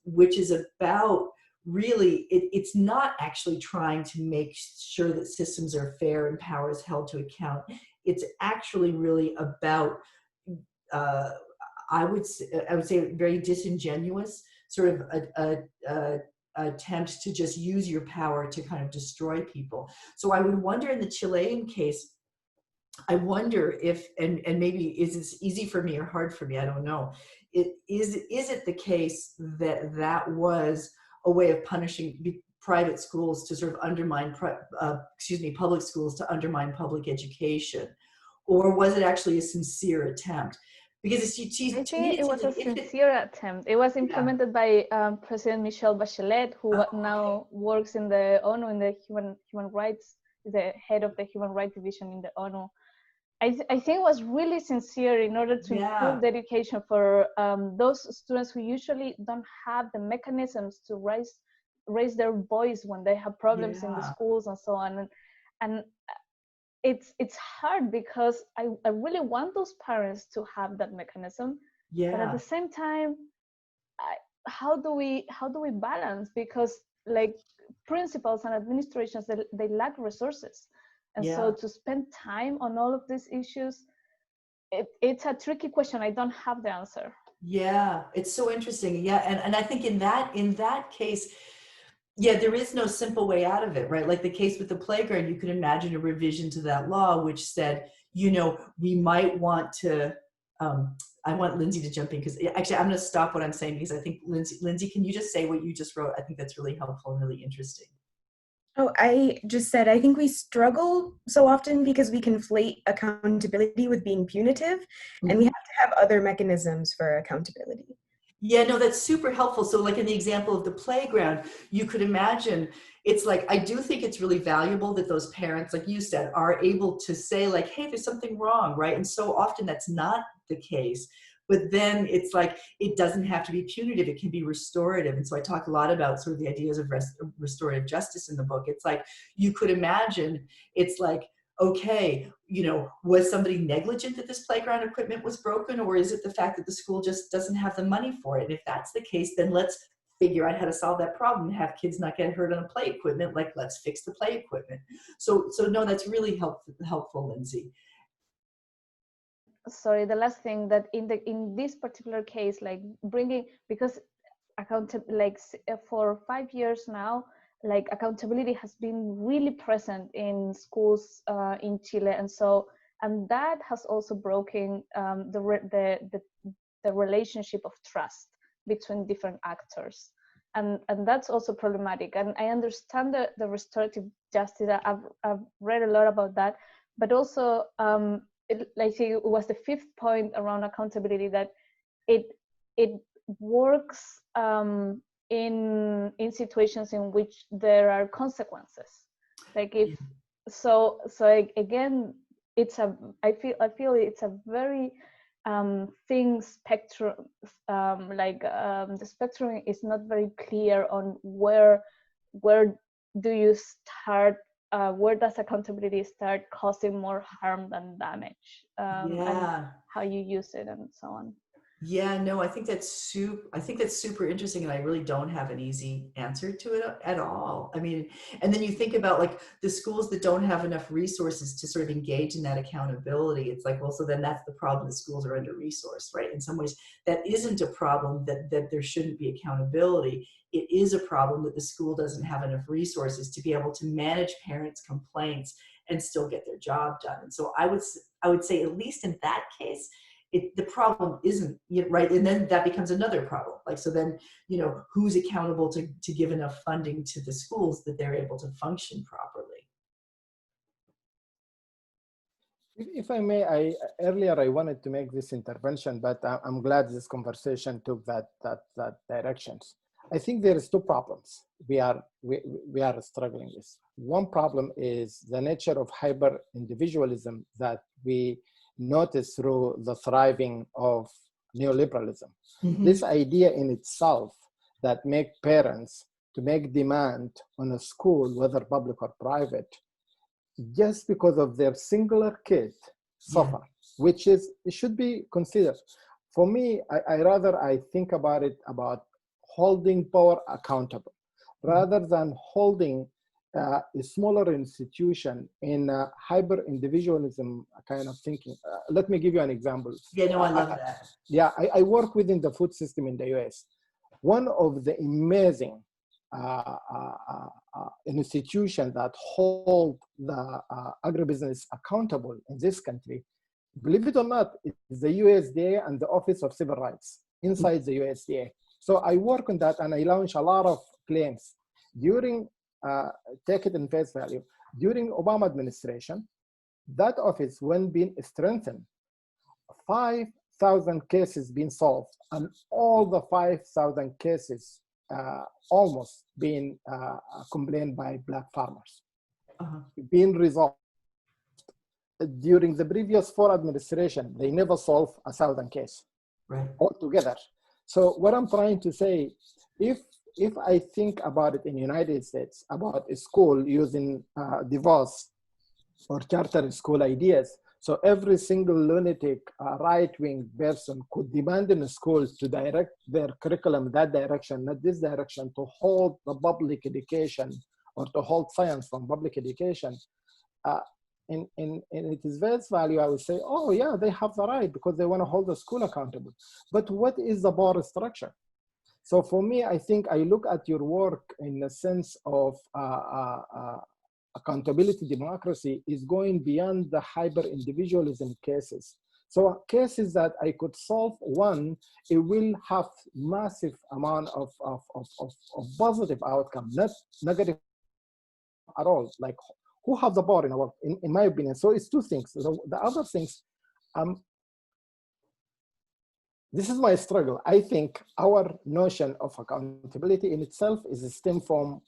about, really, it's not actually trying to make sure that systems are fair and power is held to account. It's actually really about, I would say, very disingenuous sort of a attempt to just use your power to kind of destroy people. So I would wonder, in the Chilean case, I wonder if, and maybe is this easy for me or hard for me, I don't know. Is it the case that was a way of punishing private schools to sort of undermine, public schools to undermine public education? Or was it actually a sincere attempt? Because I think it was a sincere attempt. It was implemented by President Michelle Bachelet, who now works in the ONU, in the human rights, the head of the Human Rights Division in the ONU. I think it was really sincere in order to improve the education for those students who usually don't have the mechanisms to raise their voice when they have problems in the schools and so on. And it's hard, because I really want those parents to have that mechanism. But at the same time, how do we balance? Because principals and administrations, they lack resources. And so to spend time on all of these issues, it's a tricky question. I don't have the answer. Yeah, it's so interesting. Yeah, and I think in that case, there is no simple way out of it, right? Like the case with the playground, you could imagine a revision to that law which said, we might want to, I want Lindsay to jump in, because actually I'm going to stop what I'm saying, because I think Lindsay, can you just say what you just wrote? I think that's really helpful and really interesting. Oh, I just said, I think we struggle so often because we conflate accountability with being punitive, and we have to have other mechanisms for accountability. Yeah, no, that's super helpful. So like in the example of the playground, you could imagine, it's like, I do think it's really valuable that those parents, like you said, are able to say like, hey, there's something wrong, right? And so often that's not the case. But then it's like, it doesn't have to be punitive, it can be restorative. And so I talk a lot about sort of the ideas of restorative justice in the book. It's like, you could imagine, it's like, okay, was somebody negligent that this playground equipment was broken, or is it the fact that the school just doesn't have the money for it? And if that's the case, then let's figure out how to solve that problem and have kids not get hurt on the play equipment. Like, let's fix the play equipment. So no, that's really helpful, Lindsay. Sorry, the last thing, that in this particular case, like bringing, because for 5 years now, like accountability has been really present in schools in Chile, and that has also broken the relationship of trust between different actors, and that's also problematic. And I understand the restorative justice. I've read a lot about that, but also I think it was the fifth point around accountability, that it works in situations in which there are consequences. Like if so again, I feel it's a very thin spectrum. The spectrum is not very clear on where do you start. Where does accountability start causing more harm than damage, and how you use it and so on. Yeah, no, I think that's super interesting, and I really don't have an easy answer to it at all. I mean, and then you think about like the schools that don't have enough resources to sort of engage in that accountability. It's like, well, so then that's the problem. The schools are under resourced, right? In some ways, that isn't a problem that there shouldn't be accountability. It is a problem that the school doesn't have enough resources to be able to manage parents' complaints and still get their job done. And so I would say, at least in that case, the problem isn't, right, and then that becomes another problem. Like, so then, who's accountable to give enough funding to the schools that they're able to function properly? If I may, earlier I wanted to make this intervention, but I'm glad this conversation took that directions. I think there is two problems we are struggling with. One problem is the nature of hyper individualism that we notice through the thriving of neoliberalism. Mm-hmm. This idea in itself that make parents to make demand on a school, whether public or private, just because of their singular kid suffer, which is, it should be considered. For me, I think about it about holding power accountable, rather than holding a smaller institution in hyper individualism kind of thinking. Let me give you an example. Yeah, no, I love that. Yeah, I work within the food system in the US. One of the amazing institution that hold the agribusiness accountable in this country, believe it or not, is the USDA and the Office of Civil Rights inside the USDA. So I work on that, and I launch a lot of claims. During, take it in face value, during Obama administration, that office, when being strengthened, 5,000 cases being solved, and all the 5,000 cases almost being complained by Black farmers, being resolved. During the previous 4 administration, they never solved 1,000 cases altogether. So what I'm trying to say, if I think about it in the United States, about a school using DeVos or charter school ideas, so every single lunatic right-wing person could demand in a school to direct their curriculum that direction, not this direction, to hold the public education or to hold science from public education. In its best value, I would say, oh yeah, they have the right because they want to hold the school accountable. But what is the board structure? So for me, I think I look at your work in the sense of accountability democracy is going beyond the hyper individualism cases. So cases that I could solve one, it will have massive amount of positive outcome, not negative at all. Like, who have the power in the world, in my opinion? So it's two things. The other things, this is my struggle. I think our notion of accountability in itself is a stem from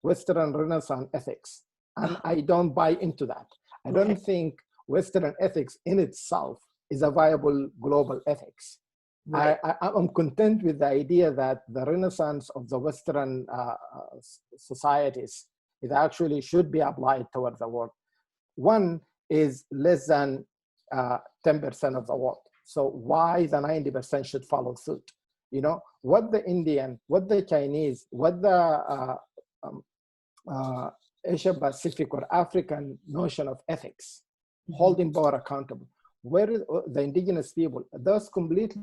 Western Renaissance ethics. And I don't buy into that. I don't think Western ethics in itself is a viable global ethics. Right. I'm content with the idea that the Renaissance of the Western societies, it actually should be applied towards the world. One is less than 10% of the world. So why the 90% should follow suit? You know, what the Indian, what the Chinese, what the Asia Pacific or African notion of ethics, holding power accountable, where is the indigenous people, those completely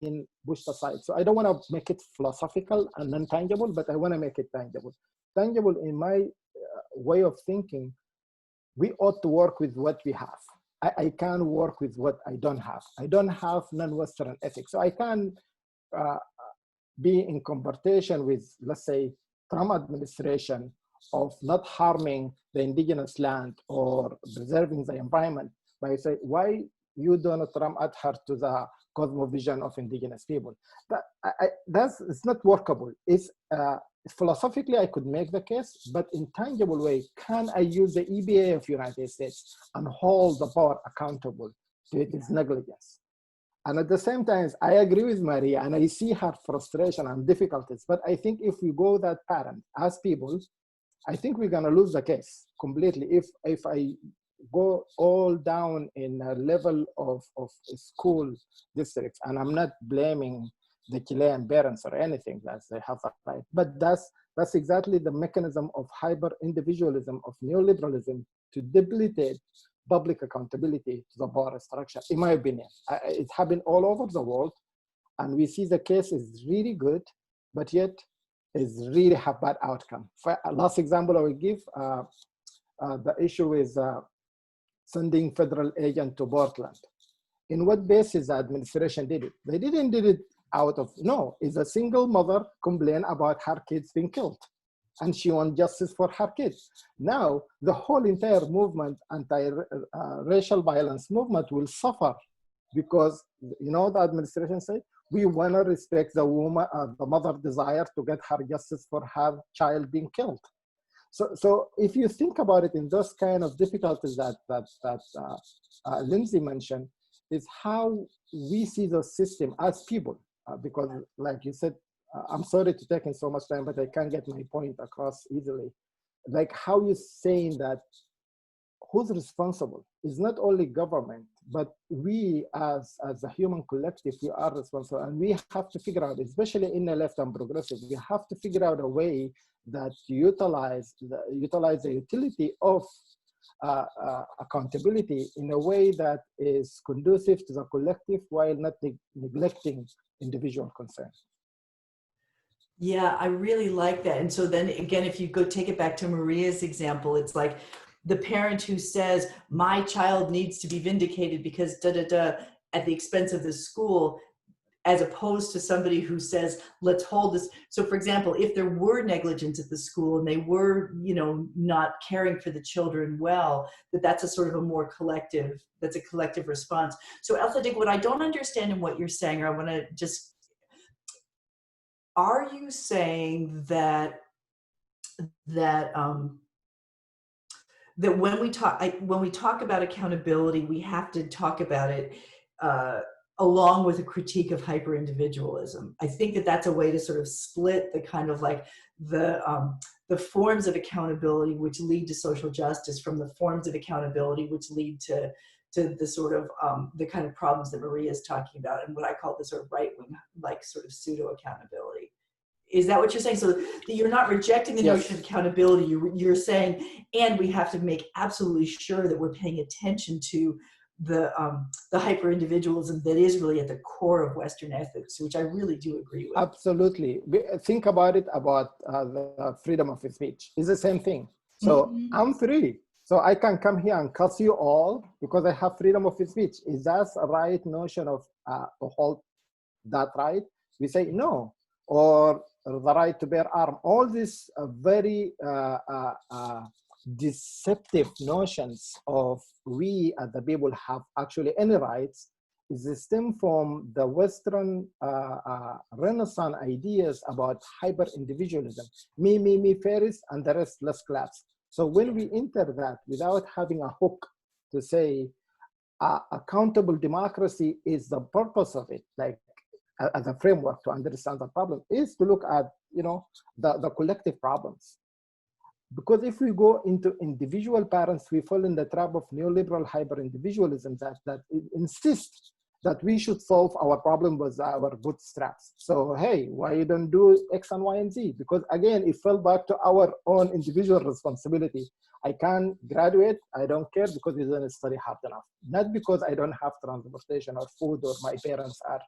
in pushed aside. So I don't want to make it philosophical and non-tangible, but I want to make it tangible. Tangible in my way of thinking, we ought to work with what we have. I can't work with what I don't have. I don't have non-Western ethics. So I can be in conversation with, let's say, Trump administration of not harming the indigenous land or preserving the environment by saying, why you, Donald Trump, adhere to the cosmovision of indigenous people? It's not workable. It's philosophically, I could make the case, but in tangible way, can I use the EBA of United States and hold the power accountable to its negligence? And at the same time, I agree with Maria, and I see her frustration and difficulties, but I think if we go that pattern as people, I think we're gonna lose the case completely if go all down in a level of school districts, and I'm not blaming the Chilean parents or anything, that they have a right, but that's exactly the mechanism of hyper-individualism, of neoliberalism, to debilitate public accountability to the power structure, in my opinion. It happened all over the world, and we see the case is really good, but yet is really have bad outcome. Last example I will give, the issue is sending federal agent to Portland. In what basis the administration did it? They didn't did it out of, no, it's a single mother complain about her kids being killed, and she wants justice for her kids. Now, the whole entire movement, anti-racial violence movement, will suffer because, you know, the administration said, we want to respect the woman, the mother desire to get her justice for her child being killed. So if you think about it in those kind of difficulties that Lindsay mentioned, is how we see the system as people. Because like you said, I'm sorry to take in so much time, but I can't get my point across easily. Like how you're saying that who's responsible is not only government, but we as a human collective, we are responsible. And we have to figure out, especially in the left and progressive, we have to figure out a way that utilize the utility of accountability in a way that is conducive to the collective while not neglecting individual concerns. Yeah, I really like that. And so then again, if you go take it back to Maria's example, it's like the parent who says, my child needs to be vindicated because at the expense of the school, as opposed to somebody who says, let's hold this. So for example, if there were negligence at the school and they were, you know, not caring for the children well, that's a sort of a more collective, that's a collective response. So Elsa, what I don't understand in what you're saying, or I want to just, are you saying that that when we talk about accountability, we have to talk about it along with a critique of hyper-individualism? I think that's a way to sort of split the kind of like the forms of accountability which lead to social justice from the forms of accountability which lead to the sort of the kind of problems that Maria is talking about, and what I call the sort of right-wing, like sort of pseudo-accountability. Is that what you're saying? So you're not rejecting the notion of accountability. You're saying, and we have to make absolutely sure that we're paying attention to the hyper-individualism that is really at the core of Western ethics, which I really do agree with. Absolutely. Think about it about the freedom of speech. It's the same thing. So I'm free. So I can come here and cuss you all because I have freedom of speech. Is that a right notion of to hold that right? We say no. Or the right to bear arms. All these very deceptive notions of we as the people have actually any rights is stem from the Western Renaissance ideas about hyper-individualism. Me first, and the rest less class. So when we enter that without having a hook to say accountable democracy is the purpose of it, like as a framework to understand the problem, is to look at, you know, the collective problems. Because if we go into individual patterns, we fall in the trap of neoliberal hyper-individualism that insists that we should solve our problem with our bootstraps. So, hey, why you don't do X and Y and Z? Because again, it fell back to our own individual responsibility. I can't graduate, I don't care because I didn't study hard enough. Not because I don't have transportation or food or my parents are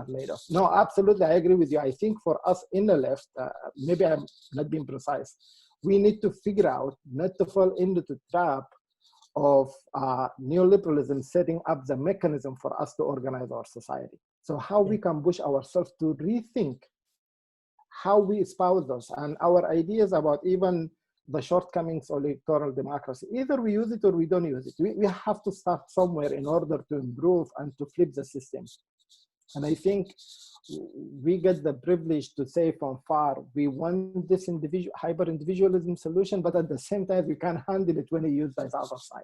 laid off. No, absolutely, I agree with you. I think for us in the left, maybe I'm not being precise, we need to figure out not to fall into the trap of neoliberalism setting up the mechanism for us to organize our society. So how we can push ourselves to rethink how we espouse those and our ideas about even the shortcomings of electoral democracy. Either we use it or we don't use it. We have to start somewhere in order to improve and to flip the system. And I think we get the privilege to say from far, we want this hyper-individualism solution, but at the same time, we can't handle it when we use the other side.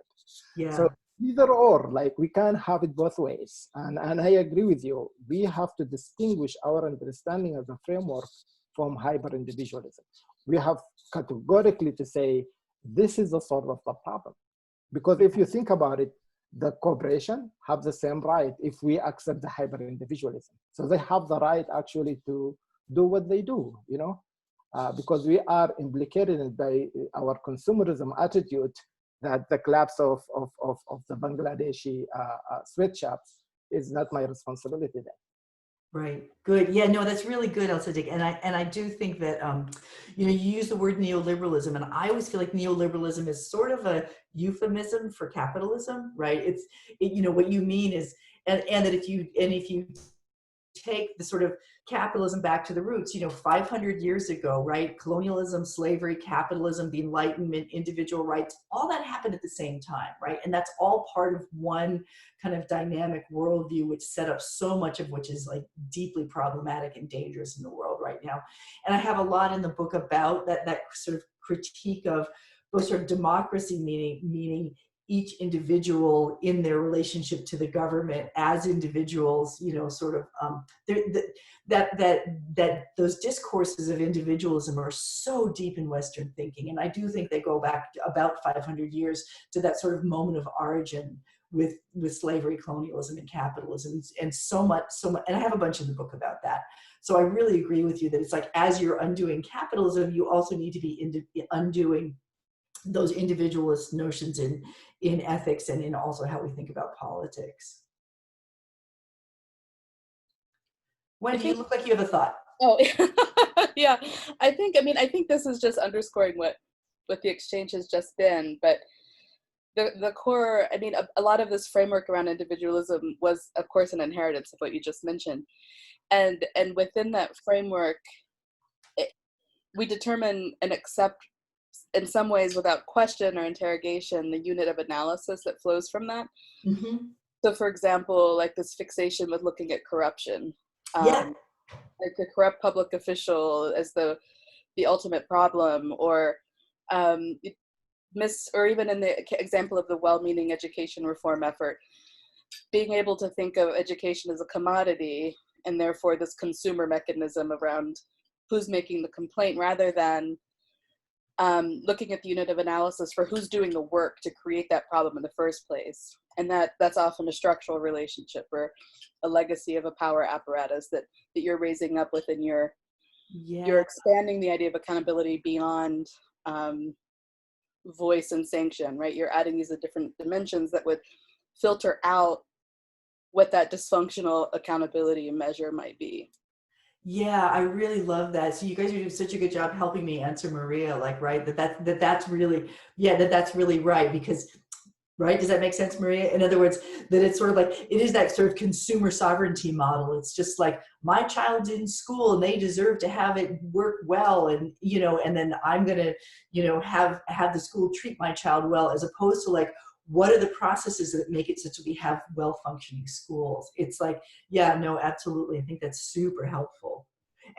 Yeah. So either or, like we can't have it both ways. And I agree with you. We have to distinguish our understanding of the framework from hyper-individualism. We have categorically to say, this is the sort of the problem. Because if you think about it, the corporation have the same right if we accept the hyper-individualism. So they have the right actually to do what they do, you know, because we are implicated by our consumerism attitude that the collapse of the Bangladeshi sweatshops is not my responsibility then. Right. Good. Yeah, no, that's really good, Al-Sadiq. And I do think that, you know, you use the word neoliberalism, and I always feel like neoliberalism is sort of a euphemism for capitalism, right? You know, what you mean is, and that if you take the sort of capitalism back to the roots, you know, 500 years ago, right? Colonialism, slavery, capitalism, the Enlightenment, individual rights, all that happened at the same time, right? And that's all part of one kind of dynamic worldview, which set up so much of which is like deeply problematic and dangerous in the world right now. And I have a lot in the book about that sort of critique of both sort of democracy, meaning each individual in their relationship to the government as individuals, you know, sort of that those discourses of individualism are so deep in Western thinking, and I do think they go back to about 500 years to that sort of moment of origin with slavery, colonialism, and capitalism, and so much. And I have a bunch in the book about that. So I really agree with you that it's like as you're undoing capitalism, you also need to be undoing those individualist notions in ethics and in also how we think about politics. Wendy, you look like you have a thought. Oh, yeah. I think this is just underscoring what the exchange has just been, but the core, I mean, a lot of this framework around individualism was, of course, an inheritance of what you just mentioned. And within that framework, we determine and accept, in some ways without question or interrogation, the unit of analysis that flows from that. Mm-hmm. So for example, like this fixation with looking at corruption, Yeah. like a corrupt public official as the ultimate problem, or or even in the example of the well-meaning education reform effort, being able to think of education as a commodity and therefore this consumer mechanism around who's making the complaint, rather than looking at the unit of analysis for who's doing the work to create that problem in the first place. And that's often a structural relationship or a legacy of a power apparatus that you're raising up within you're expanding the idea of accountability beyond voice and sanction, right? You're adding these different dimensions that would filter out what that dysfunctional accountability measure might be. Yeah, I really love that. So you guys are doing such a good job helping me answer Maria, like, right, that's really, yeah, that's really right, because, right, does that make sense, Maria? In other words, that it's sort of like, it is that sort of consumer sovereignty model. It's just like, my child's in school and they deserve to have it work well, and, you know, and then I'm gonna, you know, have the school treat my child well, as opposed to like, what are the processes that make it such that we have well-functioning schools? It's like, yeah, no, absolutely. I think that's super helpful.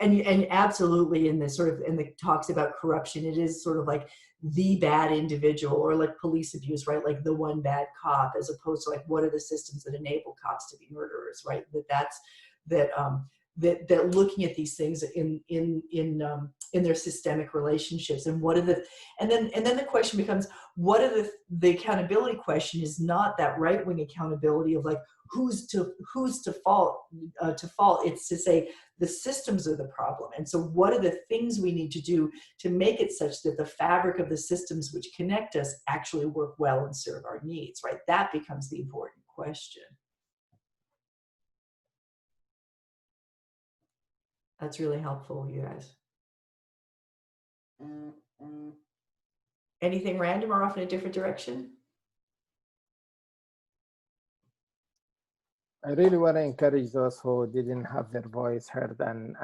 And absolutely in the talks about corruption, it is sort of like the bad individual, or like police abuse, right? Like the one bad cop, as opposed to like, what are the systems that enable cops to be murderers, right? That looking at these things in their systemic relationships, and what are the, and then the question becomes, what are the accountability question is not that right-wing accountability of like who's to fault. It's to say the systems are the problem, and so what are the things we need to do to make it such that the fabric of the systems which connect us actually work well and serve our needs, right? That becomes the important question. That's really helpful, you guys. Anything random or off in a different direction? I really want to encourage those who didn't have their voice heard, and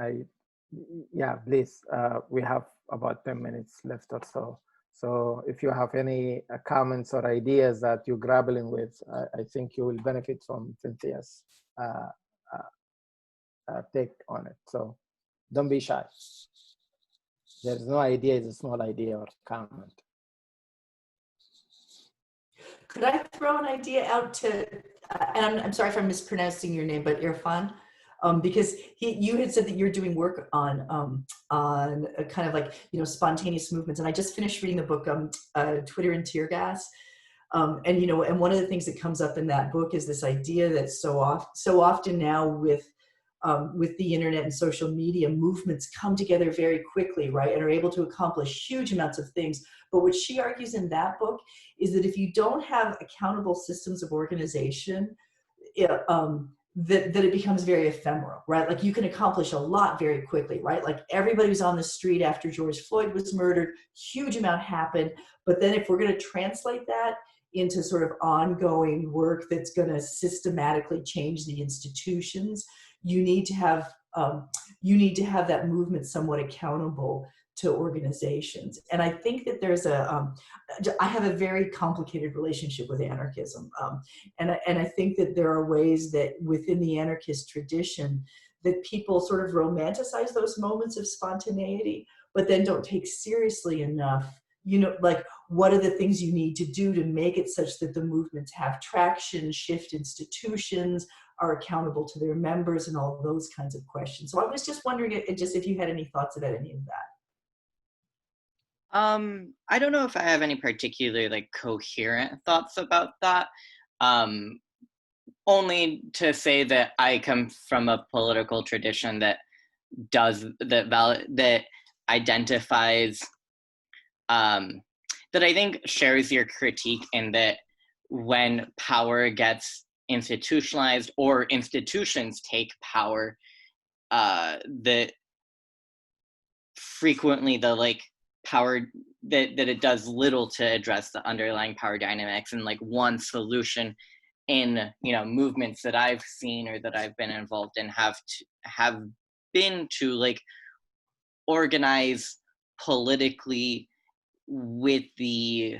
yeah, please, we have about 10 minutes left or so. So if you have any comments or ideas that you're grappling with, I think you will benefit from Cynthia's take on it. So don't be shy. There's no idea is a small idea or comment. Could I throw an idea out to, and I'm sorry if I'm mispronouncing your name, but Irfan, because you had said that you're doing work on a kind of like, you know, spontaneous movements, and I just finished reading the book Twitter and Tear Gas And, you know, and one of the things that comes up in that book is this idea that so often now with the internet and social media, movements come together very quickly, right, and are able to accomplish huge amounts of things. But what she argues in that book is that if you don't have accountable systems of organization, that it becomes very ephemeral, right? Like you can accomplish a lot very quickly, right? Like everybody was on the street after George Floyd was murdered, huge amount happened. But then if we're going to translate that into sort of ongoing work that's going to systematically change the institutions, you need to have that movement somewhat accountable to organizations. And I think that there's I have a very complicated relationship with anarchism. And I think that there are ways that within the anarchist tradition that people sort of romanticize those moments of spontaneity, but then don't take seriously enough, you know, like what are the things you need to do to make it such that the movements have traction, shift institutions, are accountable to their members, and all those kinds of questions. So I was just wondering if you had any thoughts about any of that. I don't know if I have any particular like coherent thoughts about that. Only to say that I come from a political tradition that that identifies that I think shares your critique in that when power gets institutionalized or institutions take power, that frequently the like power that it does little to address the underlying power dynamics. And like one solution in, you know, movements that I've seen or that I've been involved in have been to like organize politically with the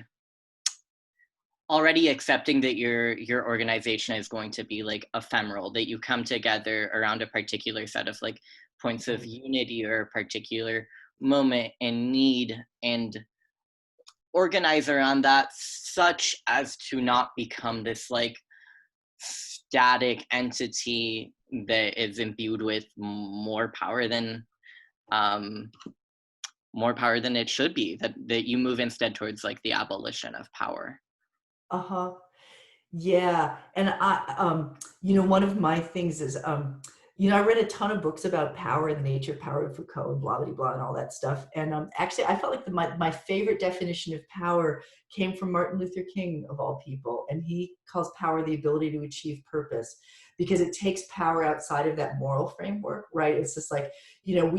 already accepting that your organization is going to be like ephemeral, that you come together around a particular set of like points of unity or a particular moment and need, and organize around that such as to not become this like static entity that is imbued with more power than it should be, that you move instead towards like the abolition of power. Uh-huh. Yeah. And you know, one of my things is, you know, I read a ton of books about power and the nature of power, and Foucault and blah, blah, blah, and all that stuff. And actually, I felt like my favorite definition of power came from Martin Luther King, of all people. And he calls power the ability to achieve purpose, because it takes power outside of that moral framework, right? It's just like, you know,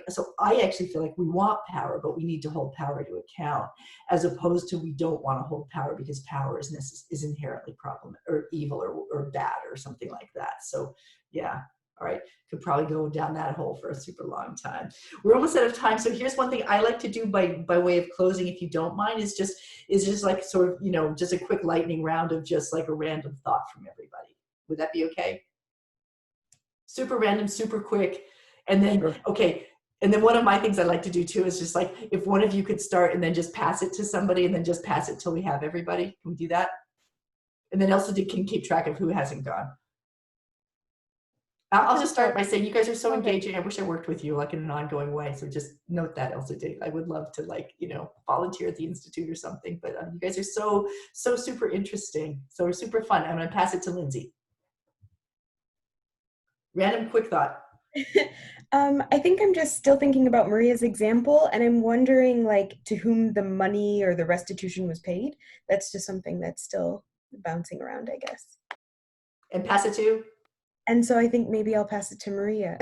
so I actually feel like we want power, but we need to hold power to account, as opposed to we don't want to hold power because power is inherently problematic or evil or bad or something like that. So yeah. All right, could probably go down that hole for a super long time. We're almost out of time. So here's one thing I like to do by way of closing, if you don't mind, is just like sort of, you know, just a quick lightning round of just like a random thought from everybody. Would that be okay? Super random, super quick. And then, sure. Okay. And then one of my things I like to do too is just like, if one of you could start and then just pass it to somebody and then just pass it till we have everybody. Can we do that? And then Elsa can keep track of who hasn't gone. I'll just start by saying you guys are so engaging. I wish I worked with you like in an ongoing way. So just note that, Elsa did. I would love to like, you know, volunteer at the Institute or something, but you guys are so super interesting. So super fun. I'm going to pass it to Lindsay. Random quick thought. I think I'm just still thinking about Maria's example, and I'm wondering like to whom the money or the restitution was paid. That's just something that's still bouncing around, I guess. And pass it to? And so I think maybe I'll pass it to Maria.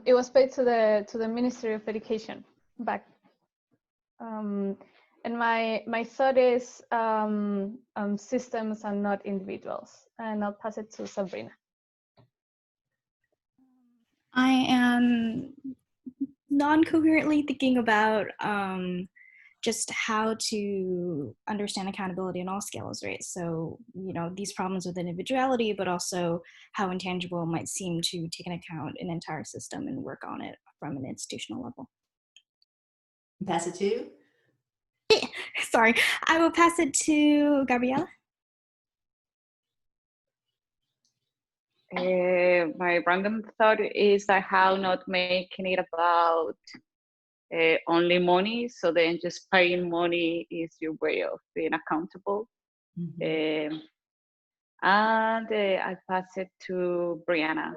It was paid to the Ministry of Education back. And my thought is systems and not individuals. And I'll pass it to Sabrina. I am non-coherently thinking about just how to understand accountability on all scales, right? So, you know, these problems with individuality, but also how intangible might seem to take into account an entire system and work on it from an institutional level. Pass it to? Sorry, I will pass it to Gabriela. My random thought is that how not making it about only money. So then just paying money is your way of being accountable. Mhm. And I pass it to Brianna.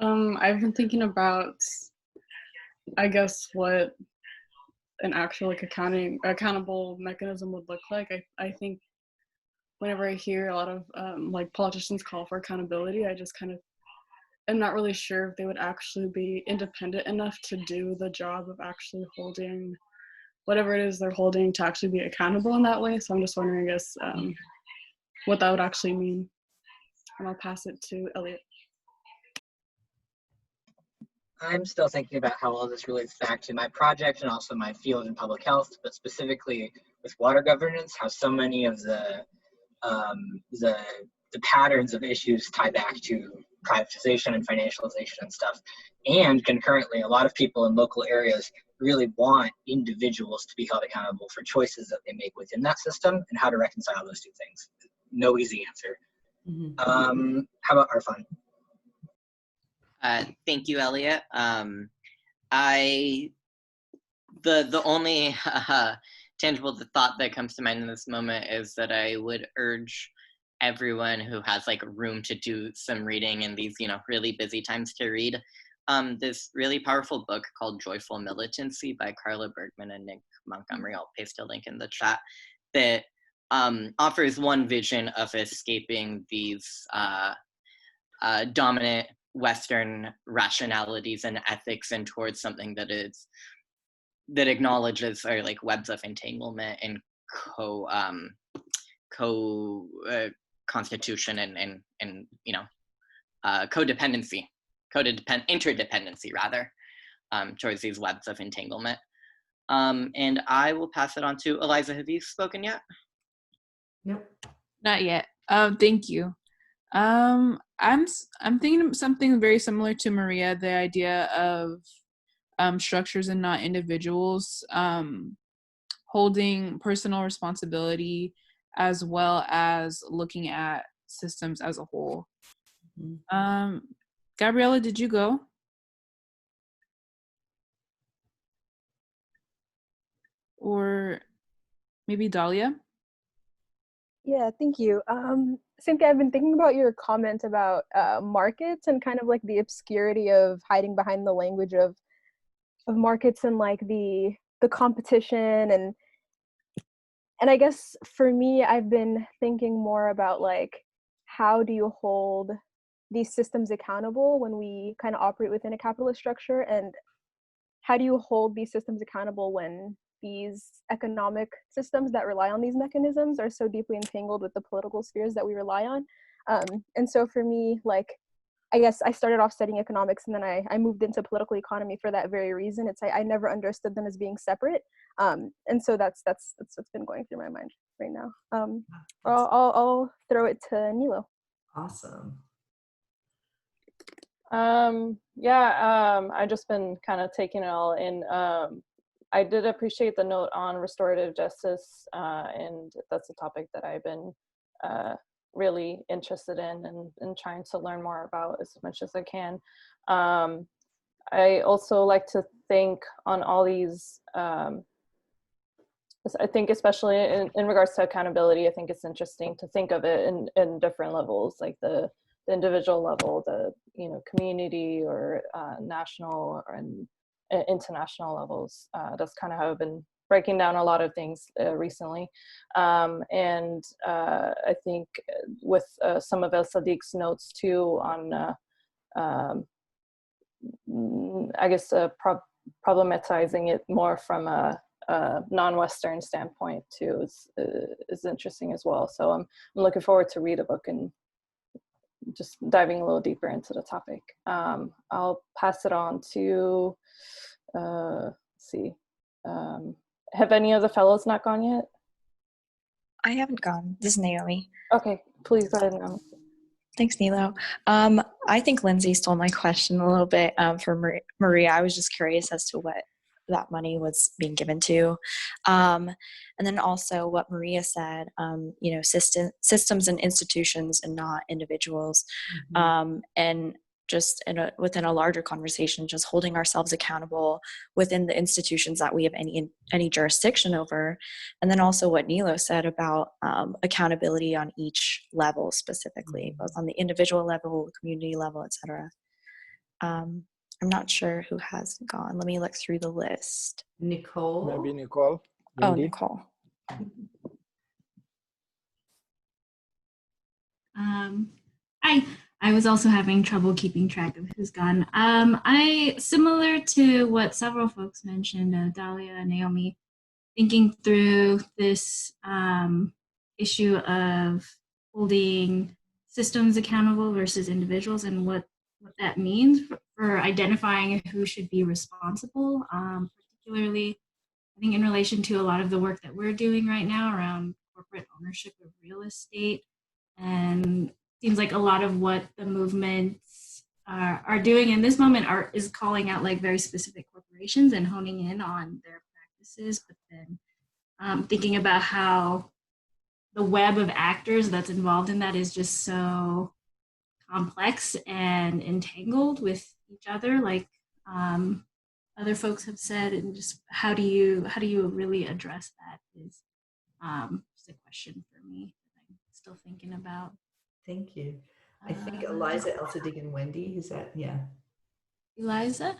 I've been thinking about, I guess, what an actual like accountable mechanism would look like. I think whenever I hear a lot of like politicians call for accountability, I just kind of am not really sure if they would actually be independent enough to do the job of actually holding whatever it is they're holding to actually be accountable in that way. So I'm just wondering, I guess, what that would actually mean. And I'll pass it to Elliot. I'm still thinking about how all this relates back to my project and also my field in public health, but specifically with water governance, how so many of the patterns of issues tie back to privatization and financialization and stuff. And concurrently, a lot of people in local areas really want individuals to be held accountable for choices that they make within that system, and how to reconcile those two things. No easy answer. Mhm. How about Arfan? Thank you, Elliot. The only tangible thought that comes to mind in this moment is that I would urge everyone who has like room to do some reading in these, really busy times to read this really powerful book called Joyful Militancy by Carla Bergman and Nick Montgomery. I'll paste a link in the chat, that offers one vision of escaping these dominant Western rationalities and ethics and towards something that acknowledges our like webs of entanglement and constitution and codependency, interdependency rather, towards these webs of entanglement. And I will pass it on to Eliza. Have you spoken yet? Nope. Not yet. Thank you. I'm thinking of something very similar to Maria, the idea of structures and not individuals, holding personal responsibility as well as looking at systems as a whole. Gabriella, did you go? Or maybe Dahlia? Yeah, thank you. Cynthia, I've been thinking about your comment about markets and kind of like the obscurity of hiding behind the language of markets and like the competition and I guess for me, I've been thinking more about like how do you hold these systems accountable when we kind of operate within a capitalist structure, and how do you hold these systems accountable when these economic systems that rely on these mechanisms are so deeply entangled with the political spheres that we rely on. And so for me, like, I guess I started off studying economics and then I moved into political economy for that very reason. It's I never understood them as being separate. And so that's what's been going through my mind right now. I'll throw it to Nilo. Awesome. I've just been kind of taking it all in. I did appreciate the note on restorative justice, and that's a topic that I've been really interested in and trying to learn more about as much as I can. I also like to think on all these, I think especially in regards to accountability, I think it's interesting to think of it in different levels, like the individual level, the community or national and international levels. That's kind of how I've been breaking down a lot of things recently. And I think with some of El Sadiq's notes too on, I guess, problematizing it more from a non-Western standpoint too is interesting as well. So I'm looking forward to read a book and just diving a little deeper into the topic. I'll pass it on to, let's see. Have any of the fellows not gone yet? I haven't gone. This is Naomi. Okay, please go ahead, Naomi. Thanks, Nilo. I think Lindsay stole my question a little bit for Maria. I was just curious as to what that money was being given to. And then also what Maria said, systems and institutions and not individuals. And just within a larger conversation, just holding ourselves accountable within the institutions that we have any jurisdiction over. And then also what Nilo said about accountability on each level specifically, both on the individual level, community level, etc. I'm not sure who has gone. Let me look through the list. Nicole? Maybe Nicole. Oh, Wendy? Nicole. I was also having trouble keeping track of who's gone. I, similar to what several folks mentioned, Dahlia and Naomi, thinking through this issue of holding systems accountable versus individuals and what that means for identifying who should be responsible, particularly I think in relation to a lot of the work that we're doing right now around corporate ownership of real estate. And seems like a lot of what the movements are doing in this moment is calling out like very specific corporations and honing in on their practices, but then thinking about how the web of actors that's involved in that is just so complex and entangled with each other, like other folks have said, and just how do you really address that is just a question for me that I'm still thinking about. Thank you. I think Eliza, Elsa, Dig, and Wendy, is that, yeah. Eliza?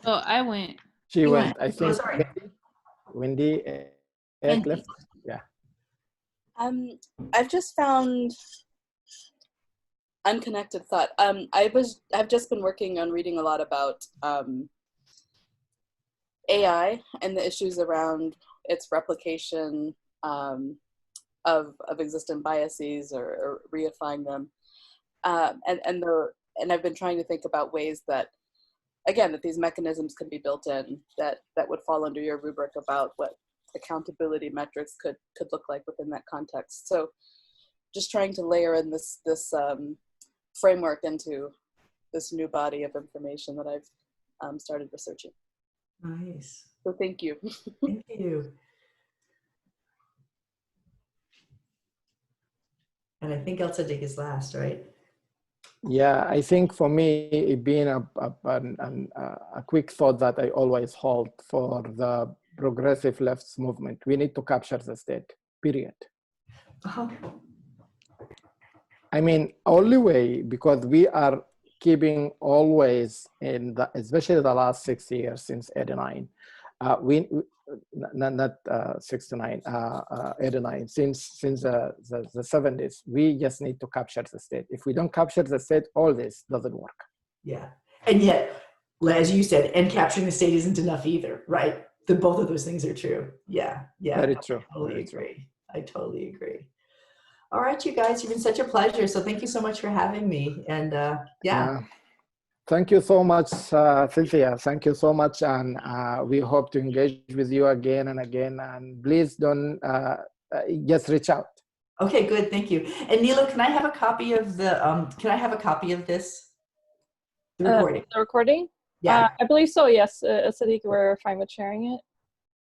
Oh, I went. She went. I think sorry. Wendy left. Yeah. I've just found unconnected thought. I've just been working on reading a lot about AI and the issues around its replication of existing biases or reifying them, and I've been trying to think about ways that, again, that these mechanisms can be built in that would fall under your rubric about what accountability metrics could look like within that context. So just trying to layer in this framework into this new body of information that I've started researching. Nice. So thank you. Thank you. And I think Elsa Dig is last, right? Yeah, I think for me, it being a quick thought that I always hold for the progressive left's movement, we need to capture the state, period. I mean, only way, because we are keeping always in the, especially the last 6 years since 89, not 69, 89, since the 70s, we just need to capture the state. If we don't capture the state, all this doesn't work. Yeah, and yet, as you said, and capturing the state isn't enough either, right? Both of those things are true. Yeah, yeah. Very true. I totally agree. I totally agree. All right, you guys, you've been such a pleasure. So thank you so much for having me. And yeah. Thank you so much, Cynthia. Thank you so much. And we hope to engage with you again and again. And please don't just reach out. Okay, good. Thank you. And Nilo, can I have a copy of the, this? The recording. The recording? Yeah. I believe so, yes. Sadiq, we're fine with sharing it.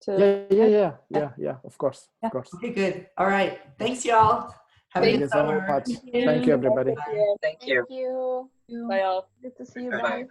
Yeah, of course, of course. Okay, good. All right. Thanks, y'all. Have a good summer. Thank you, everybody. Thank you. Bye, all. Good to see you. Bye. Bye.